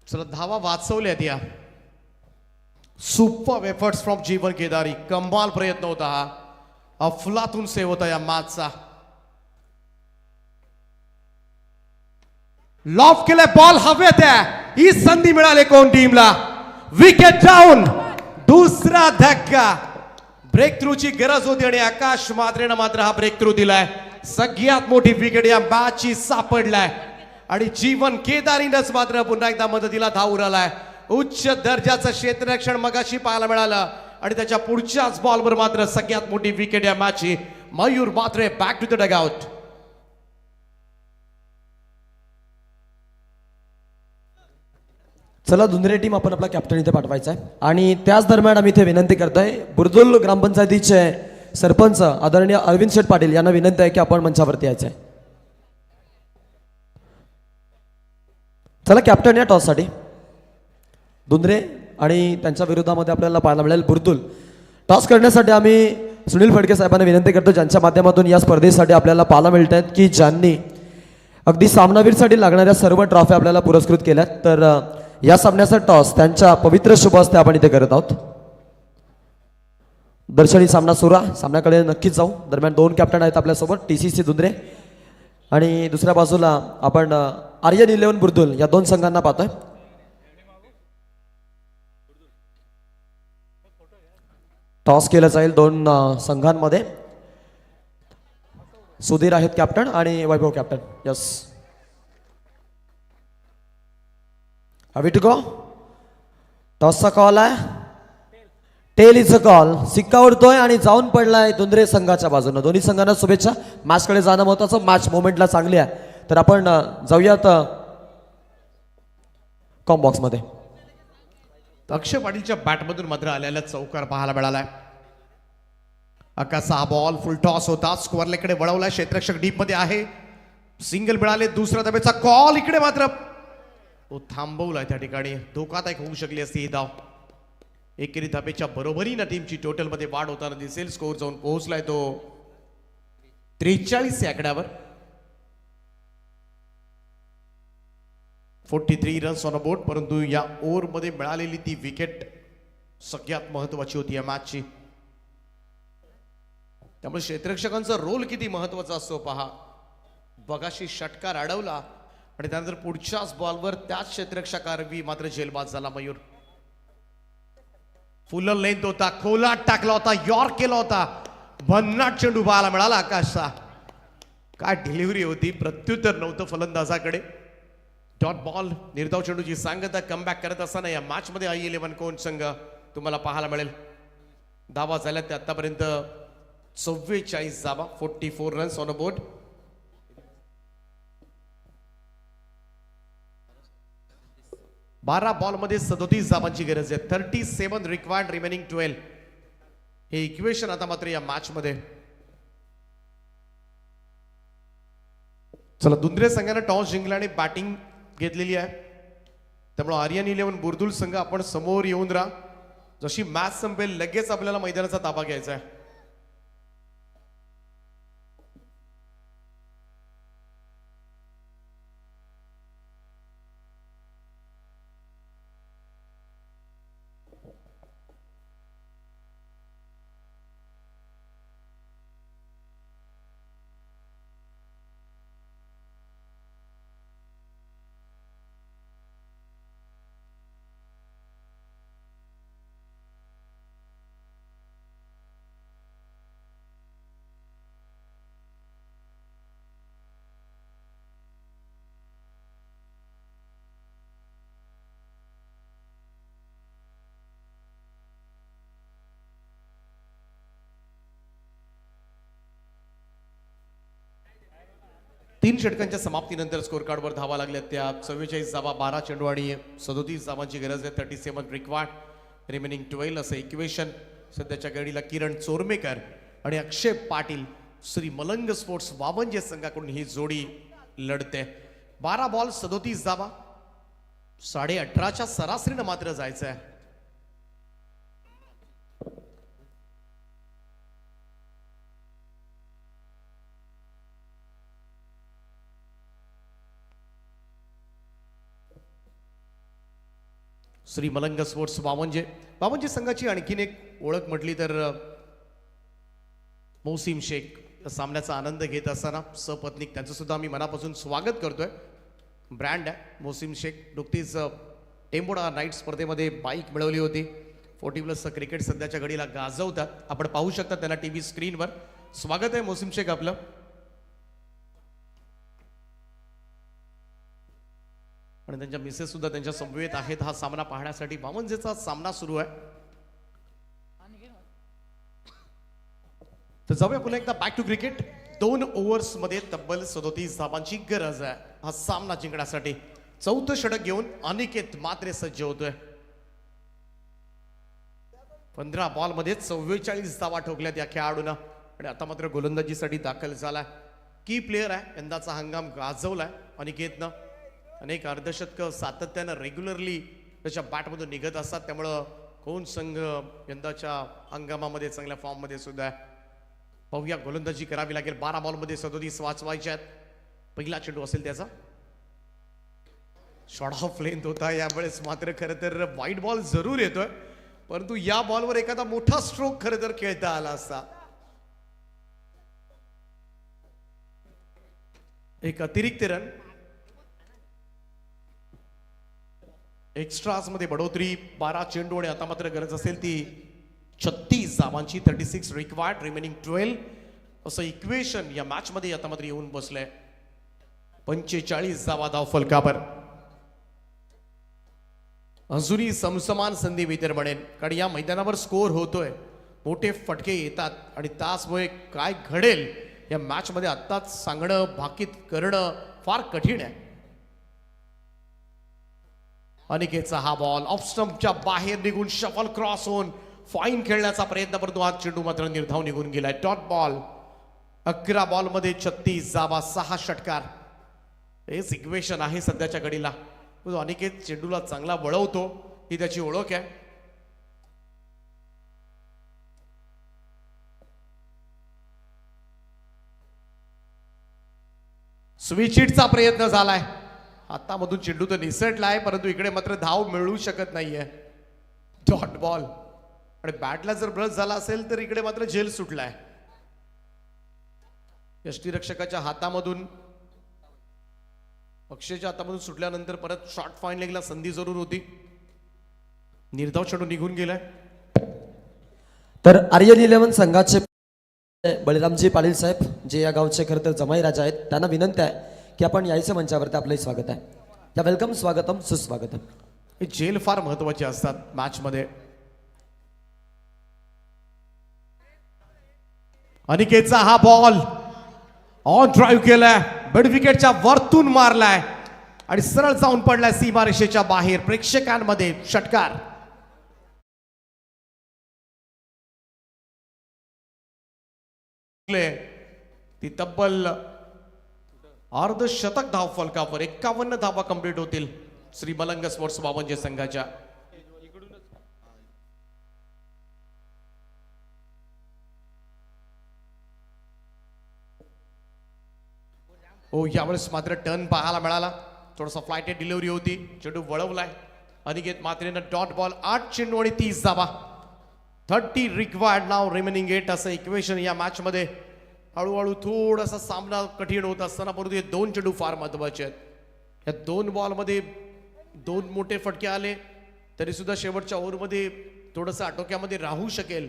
[SPEAKER 2] चला धावा वाचवल्यात या. सुपर एफर्ट्स फ्रॉम जीवन केदारी. कमाल प्रयत्न होता हा. अफलातून सेव होता या मॅचचा. लॉफ केलाय बॉल हवेत आहे. ही संधी मिळाली कोण टीमला. Wicket down. दुसरा धक्का. ब्रेक थ्रूची गरज होती आणि आकाश मात्रेनं मात्र हा ब्रेक थ्रू दिलाय. सगळ्यात मोठी विकेट या मॅचची सापडलाय आणि जीवन केदारीनंच मात्र पुन्हा एकदा मदतीला धाव उरालाय. उच्च दर्जाचं क्षेत्ररक्षण मगाशी पाहायला मिळालं आणि त्याच्या पुढच्याच बॉलवर मात्र सगळ्यात मोठी विकेट या मॅचची. मयूर मात्रे बॅक टू द डगआउट.
[SPEAKER 3] चला दुंदरे टीम आपण आपला कॅप्टन इथे पाठवायचा आहे आणि त्याच दरम्यान आम्ही इथे विनंती करतोय बुर्दुल ग्रामपंचायतीचे सरपंच आदरणीय अरविंद शेठ पाटील यांना विनंती आहे की आपण मंचावरती यायचं आहे. चला कॅप्टन या टॉस साठी. दुंदरे आणि त्यांच्या विरोधामध्ये आपल्याला पाहायला मिळेल बुर्दुल. टॉस करण्यासाठी आम्ही सुनील फडके साहेबांना विनंती करतो ज्यांच्या माध्यमातून या स्पर्धेसाठी आपल्याला पाहायला मिळत आहेत की ज्यांनी अगदी सामनावीरसाठी लागणाऱ्या सर्व ट्रॉफी आपल्याला पुरस्कृत केल्यात. तर या सामन्याचा टॉस त्यांच्या पवित्र शुभ हस्ते आपण इथे करत आहोत. दर्शनी सामना सुरा. सामन्याकडे नक्कीच जाऊ. दरम्यान दोन कॅप्टन आहेत आपल्यासोबत TCC दुंदरे आणि दुसऱ्या बाजूला आपण आर्यन 11 बुर्दुल या दोन संघांना पाहतोय. टॉस केलं जाईल दोन संघांमध्ये. सुधीर आहेत कॅप्टन आणि Vaibhav captain. Yes have to go. टॉसचा कॉल आहे. Tail is a call. सिक्का उडतोय आणि जाऊन पडलाय दुंदरे संघाच्या बाजूने. दोन्ही संघांना शुभेच्छा. मॅचकडे जाणं महत्वाचं. मॅच मोमेंटला चांगली आहे. तर आपण जाऊयात कॉम बॉक्स मध्ये.
[SPEAKER 2] अक्षय पाटीलच्या बॅटमधून मात्र आलेला चौकार पाहायला मिळालाय. आकाशचा हा बॉल फुल टॉस होता. स्कोअर लेकडे वळवलाय. क्षेत्ररक्षक डीप मध्ये आहे. सिंगल मिळाले. दुसरा धावेचा कॉल. इकडे मात्र तो थांबवलाय त्या ठिकाणी. धोकादायक होऊ शकली असती ही धाव. एकेरी धावेच्या बरोबरीनं टीमची टोटल मध्ये वाढ होताना दिसेल. स्कोअर जाऊन पोहोचलाय तो 43 या आकड्यावर. 43 रन्स ऑन अ बोर्ड. परंतु या ओव्हरमध्ये मिळालेली ती विकेट सगळ्यात महत्वाची होती या मॅचची. त्यामुळे क्षेत्ररक्षकांचा रोल किती महत्वाचा असतो पहा. बगाशी षटकार अडवला आणि त्यानंतर पुढच्याच बॉलवर त्याच क्षेत्ररक्षकावी मात्र झेलबाज झाला मयूर. फुल लेंथ होता. खोलात टाकला होता. यॉर्क केला होता. भन्नाट चेंडू पाहायला मिळाला आकाशचा. काय डिलिव्हरी होती. प्रत्युत्तर नव्हतं फलंदाजाकडे. Dot ball. निर्धाव चेंडूची सांगता. कमबॅक करत असताना या मॅच मध्ये I11 कोण संघ तुम्हाला पाहायला मिळेल. धावा झाल्या त्या आतापर्यंत 44 धावा. 44 रन्स ऑन अ बोर्ड. बारा बॉल मध्ये 37 धावांची गरज आहे. 37 रिक्वायर्ड रिमेनिंग 12. हे इक्वेशन आता मात्र या मॅच मध्ये. चला दुंदरे संघाने टॉस जिंकला आणि बॅटिंग घेतलेली आहे. त्यामुळे आर्यन 11 बुर्दुल संघ आपण समोर येऊन राहा. जशी मॅच संपेल लगेच आपल्याला मैदानाचा ताबा घ्यायचा आहे. तीन षटकांच्या समाप्तीनंतर स्कोर कार्डवर धावा लागल्या त्या 44 धावा. 12 चेंडू आणि 37 धावांची गरज आहे. 37 रिक्वायर्ड रिमेनिंग 12 असं इक्वेशन सध्याच्या घडीला. किरण चोरमेकर आणि अक्षय पाटील श्री मलंग स्पोर्ट्स वावंजे संघाकडून ही जोडी लढते. 12 बॉल 37 धावा. 18.5च्या सरासरीनं मात्र जायचं आहे. श्री मलंग स्पोर्ट्स बावनजे संघाची आणखीन एक ओळख म्हटली तर मोसीम शेख या सामन्याचा आनंद घेत असताना सपत्नीक त्यांचं सुद्धा आम्ही मनापासून स्वागत करतोय. ब्रँड आहे मोसीम शेख. नुकतीच टेंबोडा नाईट स्पर्धेमध्ये बाईक मिळवली होती. 40+ क्रिकेट सध्याच्या घडीला गाजवतात. आपण पाहू शकता त्यांना टीव्ही स्क्रीनवर. स्वागत आहे मोसीम शेख आपलं. आणि त्यांच्या मिसेस सुद्धा त्यांच्या समवेत आहेत हा सामना पाहण्यासाठी. बावनजेचा सामना सुरू आहे. तर जाऊया पुन्हा एकदा बॅक टू क्रिकेट. 2 ओव्हर्समध्ये तब्बल 37 धावांची गरज आहे हा सामना जिंकण्यासाठी. 4थं षटक घेऊन अनिकेत मात्रे सज्ज होतोय. 15 बॉलमध्ये 44 धावा ठोकल्यात या खेळाडूंना. आणि आता मात्र गोलंदाजीसाठी दाखल झालाय. की प्लेअर आहे. यंदाचा हंगाम गाजवलाय अनिकेतनं. अनेक अर्धशतक सातत्यानं रेग्युलरली त्याच्या बॅटमधून निघत असतात. त्यामुळं कोण संघ यंदाच्या हंगामामध्ये चांगल्या फॉर्ममध्ये सुद्धा आहे. पाहूया गोलंदाजी करावी लागेल. 12 बॉलमध्ये 37 वाचवायचे आहेत. पहिला चेंडू असेल त्याचा. शॉर्ट ऑफ लेंथ होता यावेळेस. मात्र खरं तर वाईट बॉल जरूर येतोय. परंतु या बॉलवर एखादा मोठा स्ट्रोक खरं तर खेळता आला असता. एक अतिरिक्त रन. एक्स्ट्राज मध्ये बढोतरी. 12 चेंडू आणि आता मात्र गरज असेल ती 36 धावांची. 36 रिक्वायर्ड, रिमेनिंग 12 असं इक्वेशन या मॅच मध्ये आता मात्र येऊन बसलंय. 45 धावा धाव फलकावर. अजूनही समसमान संधी मी तर म्हणेन. कारण या मैदानावर स्कोर होतोय. मोठे फटके येतात आणि तासमुळे काय घडेल या मॅच मध्ये आत्ताच सांगणं, भाकीत करणं फार कठीण आहे. अनिकेतचा हा बॉल ऑफ स्टंपच्या बाहेर निघून शफल क्रॉस होऊन फाईन खेळण्याचा प्रयत्न. परंतु हा चेंडू मात्र निर्धाव निघून गेलाय. Dot ball. 11 बॉलमध्ये 36 धावा, 6 षटकार. हेच इक्वेशन आहे सध्याच्या घडीला. अनिकेत चेंडूला चांगला वळवतो ही त्याची ओळख आहे. स्विच हिटचा प्रयत्न झालाय. हातामधून चेंडू तर निसटलाय परंतु इकडे मात्र धाव मिळू शकत नाहीये. Dot ball. आणि बॅटला जर ब्रश झाला असेल तर इकडे मात्र झेल सुटलाय. यष्टीरक्षकाच्या हातामधून, अक्षयच्या हातामधून सुटल्यानंतर परत शॉर्ट फाईन लेगला संधी जरूर होती. निर्धाव चेंडू निघून गेलाय.
[SPEAKER 3] तर आर्यन 11 संघाचे बळीरामजी पाटील साहेब जे या गावचे खरं तर जमाई राजा आहेत, त्यांना विनंती आहे की आपण यायचं मंचावरती आपलंही स्वागत आहे. त्या वेलकम, स्वागतम, सुस्वागतम.
[SPEAKER 2] हे झेल फार महत्वाचे असतात मॅच मध्ये. अनिकेतचा हा बॉल ऑन ड्राईव्ह केलाय. मिड विकेटच्या वरतून मारलाय आणि सरळ जाऊन पडलाय सीमारेषेच्या बाहेर. प्रेक्षकांमध्ये षटकार. ती तब्बल अर्धशतक धाव फलकावर. 51 धावा कंप्लीट होतील श्री मलंग स्पोर्ट्स बावनजे संघाच्या. हो, यावेळेस मात्र टर्न पाहायला मिळाला. थोडासा फ्लायटेड डिलिव्हरी होती. चेंडू वळवलाय अनिकेत मात्रेनं. Dot ball. 8 चेंडू आणि 30 धावा. 30 रिक्वायर्ड नाव, रिमेनिंग 8 असं इक्वेशन या मॅच मध्ये. हळूहळू थोडासा सामना कठीण होत असताना परंतु हे 2 चेंडू फार महत्वाचे आहेत. या 2 बॉलमध्ये 2 मोठे फटके आले तरी सुद्धा शेवटच्या ओव्हरमध्ये थोडंसं आटोक्यामध्ये राहू शकेल.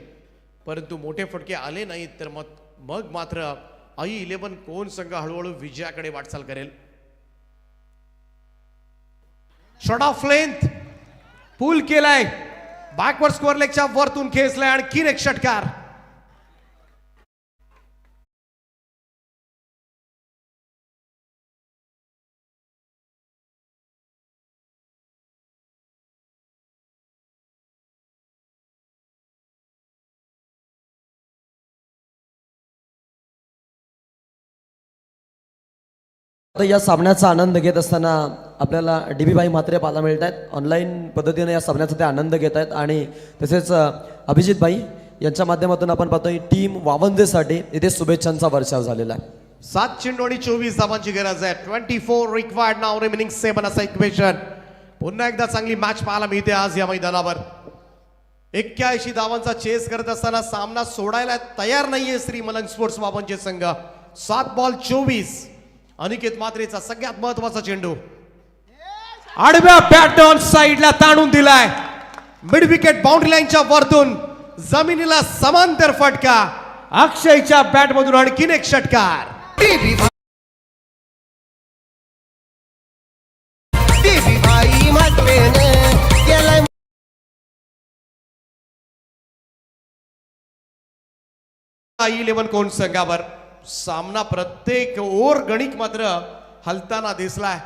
[SPEAKER 2] परंतु मोठे फटके आले नाहीत तर मग मात्र आई 11 कोण संघ हळूहळू विजयाकडे वाटचाल करेल. शॉर्ट ऑफ लेंथ पूल केलाय. बॅकवर्ड स्कोअर लेगच्या वरतून खेचलाय. आणखीन एक षटकार.
[SPEAKER 3] आता या सामन्याचा आनंद घेत असताना आपल्याला DB भाई म्हात्रे पाहायला मिळत आहेत. ऑनलाईन पद्धतीने या सामन्याचा ते आनंद घेत आहेत. आणि तसेच अभिजित भाई यांच्या माध्यमातून आपण पाहतोय टीम वावंजेसाठी इथे शुभेच्छांचा वर्षाव झालेला आहे.
[SPEAKER 2] 7 चेंडू आणि 24 धावांची गरज आहे. 24 रिक्वायर्ड नाव, रिमेनिंग 7 असं इक्वेशन. पुन्हा एकदा चांगली मॅच पाहायला मिळते आज या मैदानावर. 81 धावांचा चेस करत असताना सामना सोडायला तयार नाहीये श्रीमलन स्पोर्ट्स बाबांचे संघ. 7 बॉल 24. अनिकेत म्हात्रेचा सगळ्यात महत्वाचा चेंडू आडव्या बॅटॉन साइडला ताणून दिलाय. मिड विकेट बाउंड्री लाईनच्या वरतून जमिनीला समांतर फटका. अक्षयच्या बॅट मधून आणखीन एक षटकार. इलेव्हन कोण संघावर सामना प्रत्येक ओव्हर गणित मात्र हलताना दिसलाय.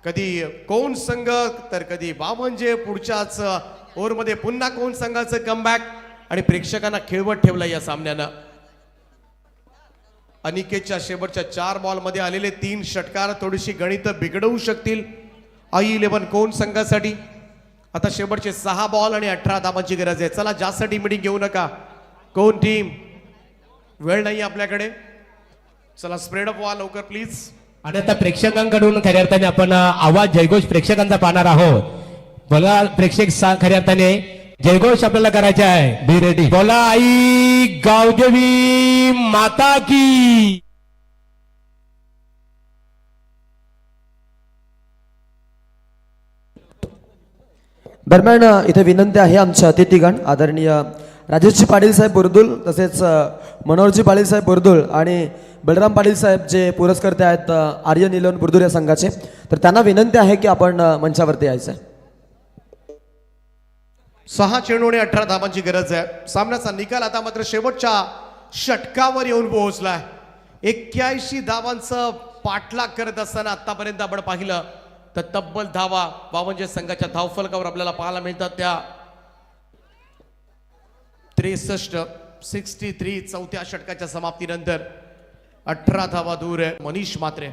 [SPEAKER 2] कधी कोण संघ तर कधी बावनजे. पुढच्याच ओव्हरमध्ये पुन्हा कोण संघाचं कमबॅक आणि प्रेक्षकांना खेळवत ठेवलं या सामन्यानं. अनिकेतच्या शेवटच्या 4 बॉलमध्ये आलेले 3 षटकार थोडीशी गणित बिघडवू शकतील आई 11 कोण संघासाठी. आता शेवटचे 6 बॉल आणि 18 धावांची गरज आहे. चला जास्त मीटिंग घेऊ नका. कोण टीम वेळ नाही आपल्याकडे. चला स्प्रेड अप व्हा लवकर प्लीज.
[SPEAKER 5] आणि आता प्रेक्षकांकडून खऱ्या अर्थाने आपण आवाज जयघोष प्रेक्षकांचा पाहणार आहोत. बघा प्रेक्षक खऱ्या अर्थाने जयघोष आपल्याला करायचा आहे. Be ready. बोला आई गावदेवी माता की.
[SPEAKER 3] दरम्यान इथे विनंती आहे आमच्या अतिथीगण आदरणीय राजेशजी पाटील साहेब बुरदुल तसेच मनोहरजी पाटील साहेब बुरदुल आणि बलराम पाटील साहेब जे पुरस्कर्ते आहेत आर्यन इलेव्हन बुरदुल या संघाचे, तर त्यांना विनंती आहे की आपण मंचावरती यायचं आहे.
[SPEAKER 2] 6 चेंडू आणि 18 धावांची गरज आहे. सामन्याचा निकाल आता मात्र शेवटच्या षटकावर येऊन पोहोचलाय. 81 धावांचं पाठलाग करत असताना आतापर्यंत आपण पाहिलं तर तब्बल धावा बावनजे संघाच्या धावफलकावर आपल्याला पाहायला मिळतात. त्या 63 चौथ्या षटकाच्या समाप्तीनंतर 18 धावा दूर आहे मनीष म्हात्रे.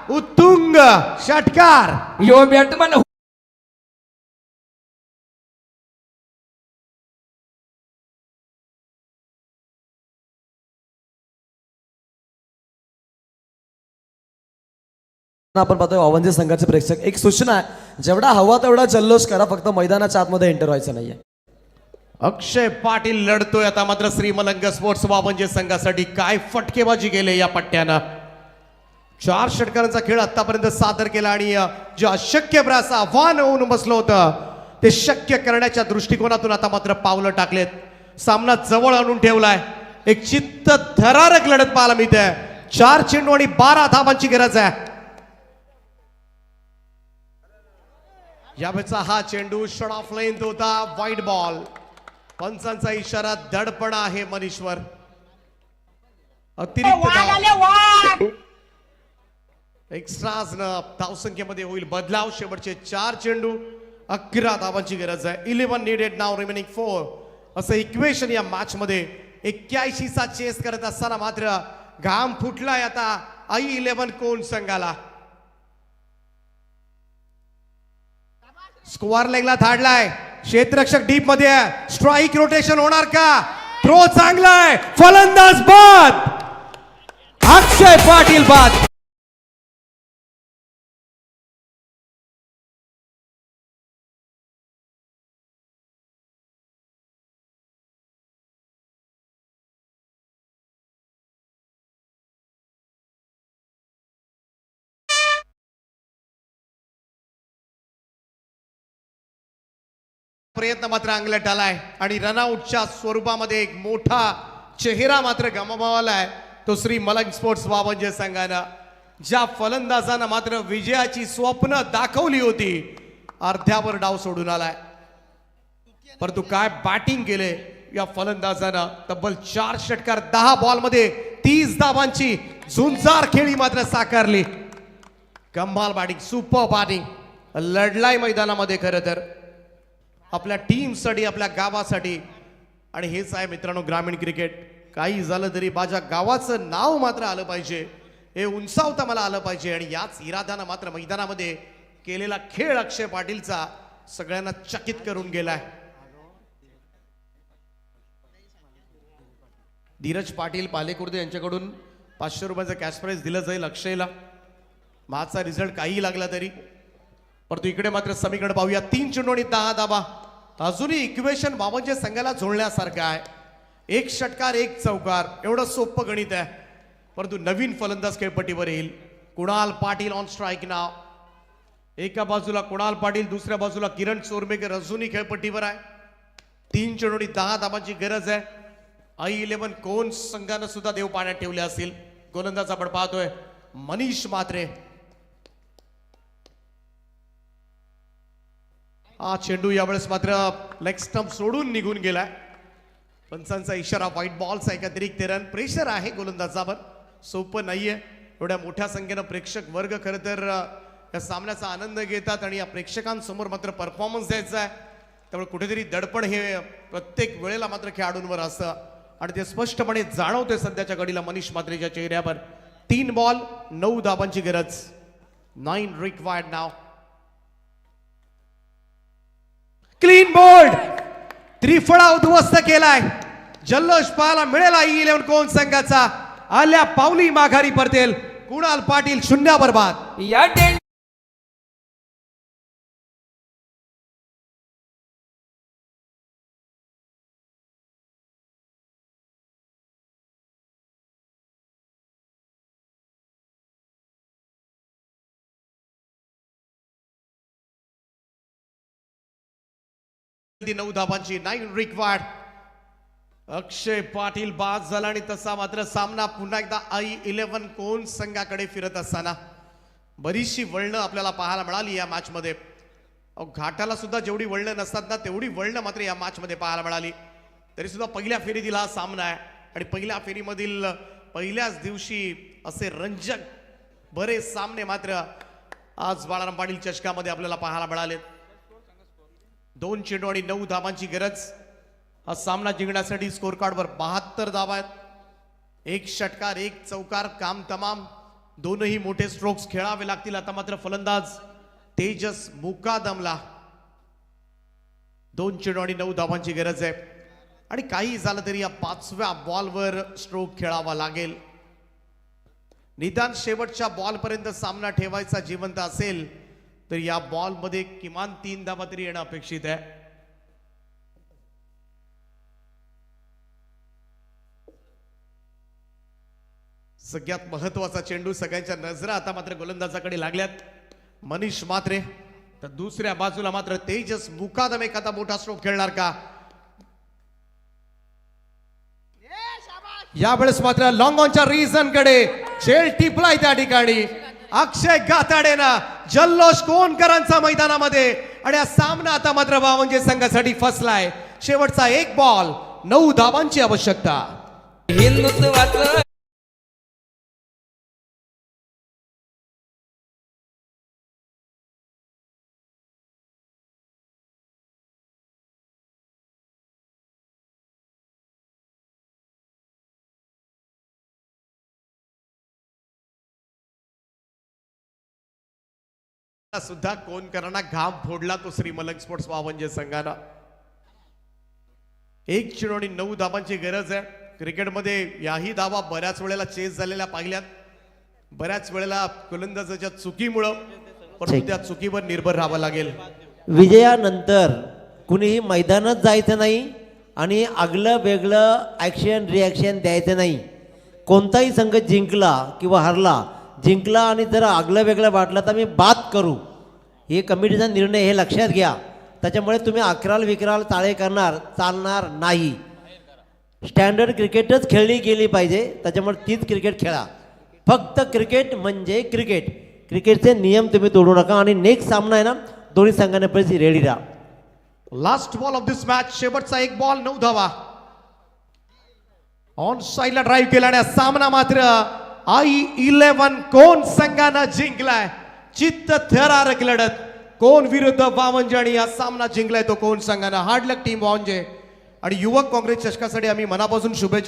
[SPEAKER 2] उत्तुंग षटकार.
[SPEAKER 4] यो बॅटमन
[SPEAKER 3] आपण पाहतोय बावनजे संघाचे प्रेक्षक. एक सूचना आहे, जेवढा हवा तेवढा जल्लोष करा, फक्त मैदानाच्या आतमध्ये एंटर व्हायचं नाहीये.
[SPEAKER 2] अक्षय पाटील लढतोय आता मात्र श्रीमलंग स्पोर्ट्स बावनजे संघासाठी. काय फटकेबाजी केले या पट्ट्यानं. 4 षटकारांचा खेळ आतापर्यंत सादर केला आणि जे अशक्य प्रयास आव्हान होऊन बसलं होतं ते शक्य करण्याच्या दृष्टिकोनातून आता मात्र पावलं टाकलेत. सामना जवळ आणून ठेवलाय. एक चित्त थरारक लढत पाहायला मिळते. 4 चेंडू आणि 12 धावांची गरज आहे. यावेळेचा हा चेंडू शॉट ऑफ लेंथ होता. Wide ball. पंचांचा इशारा दडपण आहे मनीषवर. अतिरिक्त एक्स्ट्राज न धावसंख्येमध्ये होईल बदलाव. शेवटचे 4 चेंडू 11 धावांची गरज आहे. 11 नीडेड नाव रिमेनिंग 4 असं इक्वेशन या मॅच मध्ये. 81चा चेस करत असताना मात्र घाम फुटलाय आता आई 11 कोण संघाला. स्कोअर लेगला धाडलाय, क्षेत्ररक्षक डीप मध्ये आहे. स्ट्राईक रोटेशन होणार का? थ्रो चांगलाय, फलंदाज बाद, अक्षय पाटील बाद. प्रयत्न मात्र अंगलट आलाय आणि रनआउटच्या स्वरूपामध्ये एक मोठा चेहरा मात्र गमावलाय. तो श्री मलंग स्पोर्ट्स वावंजे संघानं, ज्या फलंदाजानं मात्र विजयाची स्वप्न दाखवली होती, अर्ध्यावर डाव सोडून आलाय. परंतु काय बॅटिंग केले या फलंदाजानं. तब्बल 4 षटकार 10 बॉल मध्ये 30 धावांची झुंजार खेळी मात्र साकारली. कमाल बॅटिंग, सुपर बॅटिंग लढलाय मैदानामध्ये खरं तर आपल्या टीमसाठी, आपल्या गावासाठी. आणि हेच आहे मित्रांनो ग्रामीण क्रिकेट. काही झालं तरी माझ्या गावाचं नाव मात्र आलं पाहिजे, हे उंचावता मला आलं पाहिजे. आणि याच इराद्यानं मात्र मैदानामध्ये केलेला खेळ अक्षय पाटीलचा सगळ्यांना चकित करून गेलाय. धीरज पाटील पालेकुर्दे यांच्याकडून 500 रुपयाचं कॅश प्राइज दिलं जाईल अक्षयला. माझा रिझल्ट काही लागला तरी. परंतु इकडे मात्र समीकडे पाहूया. 3 चेंडू आणि 10 धाबा. अजूनही इक्वेशन बाबांच्या संघाला जोडण्यासारखं आहे. 1 षटकार 1 चौकार एवढं सोपं गणित आहे. परंतु नवीन फलंदाज खेळपट्टीवर येईल. कुणाल पाटील ऑन स्ट्राईक नाव. एका बाजूला कुणाल पाटील, दुसऱ्या बाजूला किरण चोरमेकर अजूनही खेळपट्टीवर आहे. 3 चेंडू आणि 10 धाबांची गरज आहे. आई 11 कोण संघानं सुद्धा देव पाण्यात ठेवले असतील. गोलंदाज आपण पाहतोय मनीष म्हात्रे. हा चेंडू यावेळेस मात्र लेग स्टंप सोडून निघून गेलाय. पंचांचा इशारा, व्हाईट बॉलचा एकत्रित रन. प्रेशर आहे गोलंदाजावर, सोपं नाहीये. एवढ्या मोठ्या संख्येनं प्रेक्षक वर्ग खरं तर या सामन्याचा आनंद घेतात आणि या प्रेक्षकांसमोर मात्र परफॉर्मन्स द्यायचा आहे. त्यामुळे कुठेतरी दडपण हे प्रत्येक वेळेला मात्र खेळाडूंवर असतं आणि ते स्पष्टपणे जाणवते सध्याच्या घडीला मनीष म्हात्रेच्या चेहऱ्यावर. 3 बॉल 9 धाबांची गरज. 9 रिक्वायर्ड नाव. क्लीन बोल्ड, त्रिफळा उद्ध्वस्त केलाय. जल्लोष पाहायला मिळेल आई 11 कोण संघाचा. आल्या पावली माघारी परतेल कुणाल पाटील. 0 बरबाद.
[SPEAKER 4] या
[SPEAKER 2] ती 9 धाबांची. 9 रिक्वायर्ड. अक्षय पाटील बाद झाला आणि तसा मात्र सामना पुन्हा एकदा आई 11 कोण संघाकडे फिरत असताना बरीचशी वळणं आपल्याला पाहायला मिळाली या मॅच मध्ये. घाटाला सुद्धा जेवढी वळणं नसतात ना तेवढी वळणं मात्र या मॅच मध्ये पाहायला मिळाली. तरी सुद्धा पहिल्या फेरीतील हा सामना आहे आणि पहिल्या फेरीमधील पहिल्याच दिवशी असे रंजक बरेच सामने मात्र आज बाळाराम पाटील चषकामध्ये आपल्याला पाहायला मिळाले. 2 चेंडू आणि 9 धाबांची गरज. हा सामना जिंकण्यासाठी स्कोर कार्डवर 72 धावा आहेत. 1 षटकार 1 चौकार काम तमाम. दोनही मोठे स्ट्रोक्स खेळावे लागतील. आता मात्र फलंदाज तेजस मुकादमला 2 चेंडू आणि 9 धाबांची गरज आहे आणि काही झालं तरी या 5व्या बॉलवर स्ट्रोक खेळावा लागेल. निदान शेवटच्या बॉलपर्यंत सामना ठेवायचा जिवंत असेल तर या बॉलमध्ये किमान 3 धाबा तरी येणं अपेक्षित आहे. सगळ्यात महत्वाचा चेंडू. सगळ्यांच्या नजरा आता मात्र गोलंदाजाकडे लागल्यात. मनीष म्हात्रे तर दुसऱ्या बाजूला मात्र तेजस मुकादम एखादा मोठा स्ट्रोक खेळणार का. यावेळेस मात्र लॉंग ऑनच्या रिझन कडे खेळ टिपलाय त्या ठिकाणी. अक्षय गाताडेना जल्लोष कोणकरांचा मैदानामध्ये आणि हा सामना आता मात्र वावंजे संघासाठी फसलाय. शेवटचा 1 बॉल 9 धाबांची आवश्यकता.
[SPEAKER 4] हिंदुत्वाचं
[SPEAKER 2] सुद्धा कोण करणार घाम फोडला तो श्री मलंग स्पोर्ट्स वावंजे संघानं. 1 चेंडू आणि 9 धाबांची गरज आहे. क्रिकेटमध्ये याही धावा बऱ्याच वेळेला चेस झालेल्या पाहिल्यात. बऱ्याच वेळेला गोलंदाजाच्या चुकीमुळं परंतु त्या चुकीवर निर्भर राहावं लागेल.
[SPEAKER 1] विजयानंतर कुणीही मैदानात जायचं नाही आणि आगलं वेगळं ॲक्शन रिॲक्शन द्यायचं नाही. कोणताही संघ जिंकला किंवा हरला, जिंकला आणि जर आगलं वेगळं वाटलं तर मी बाद करू, हे कमिटीचा निर्णय हे लक्षात घ्या. त्याच्यामुळे तुम्ही अकराल विकराल ताळे करणार चालणार नाही. स्टँडर्ड क्रिकेटच खेळली गेली पाहिजे, त्याच्यामुळे तीच क्रिकेट खेळा. फक्त क्रिकेट म्हणजे क्रिकेट. क्रिकेटचे नियम तुम्ही तोडू नका आणि नेक्स्ट सामना आहे ना, दोन्ही संघाने परिस्थिती रेडी राहा.
[SPEAKER 2] Last ball of this match, शेवटचा 1 बॉल 9 धावा. ऑन साइडला ड्राईव्ह केला आणि सामना मात्र I-11 कोण संघानं जिंकलाय. चित्त थरारक लढत, कोण विरुद्ध वावंजे आणि हा सामना जिंकलाय तो कोण संघानं. हार्ड लक टीम वावंजे आणि युवक काँग्रेस चषकासाठी आम्ही मनापासून शुभेच्छा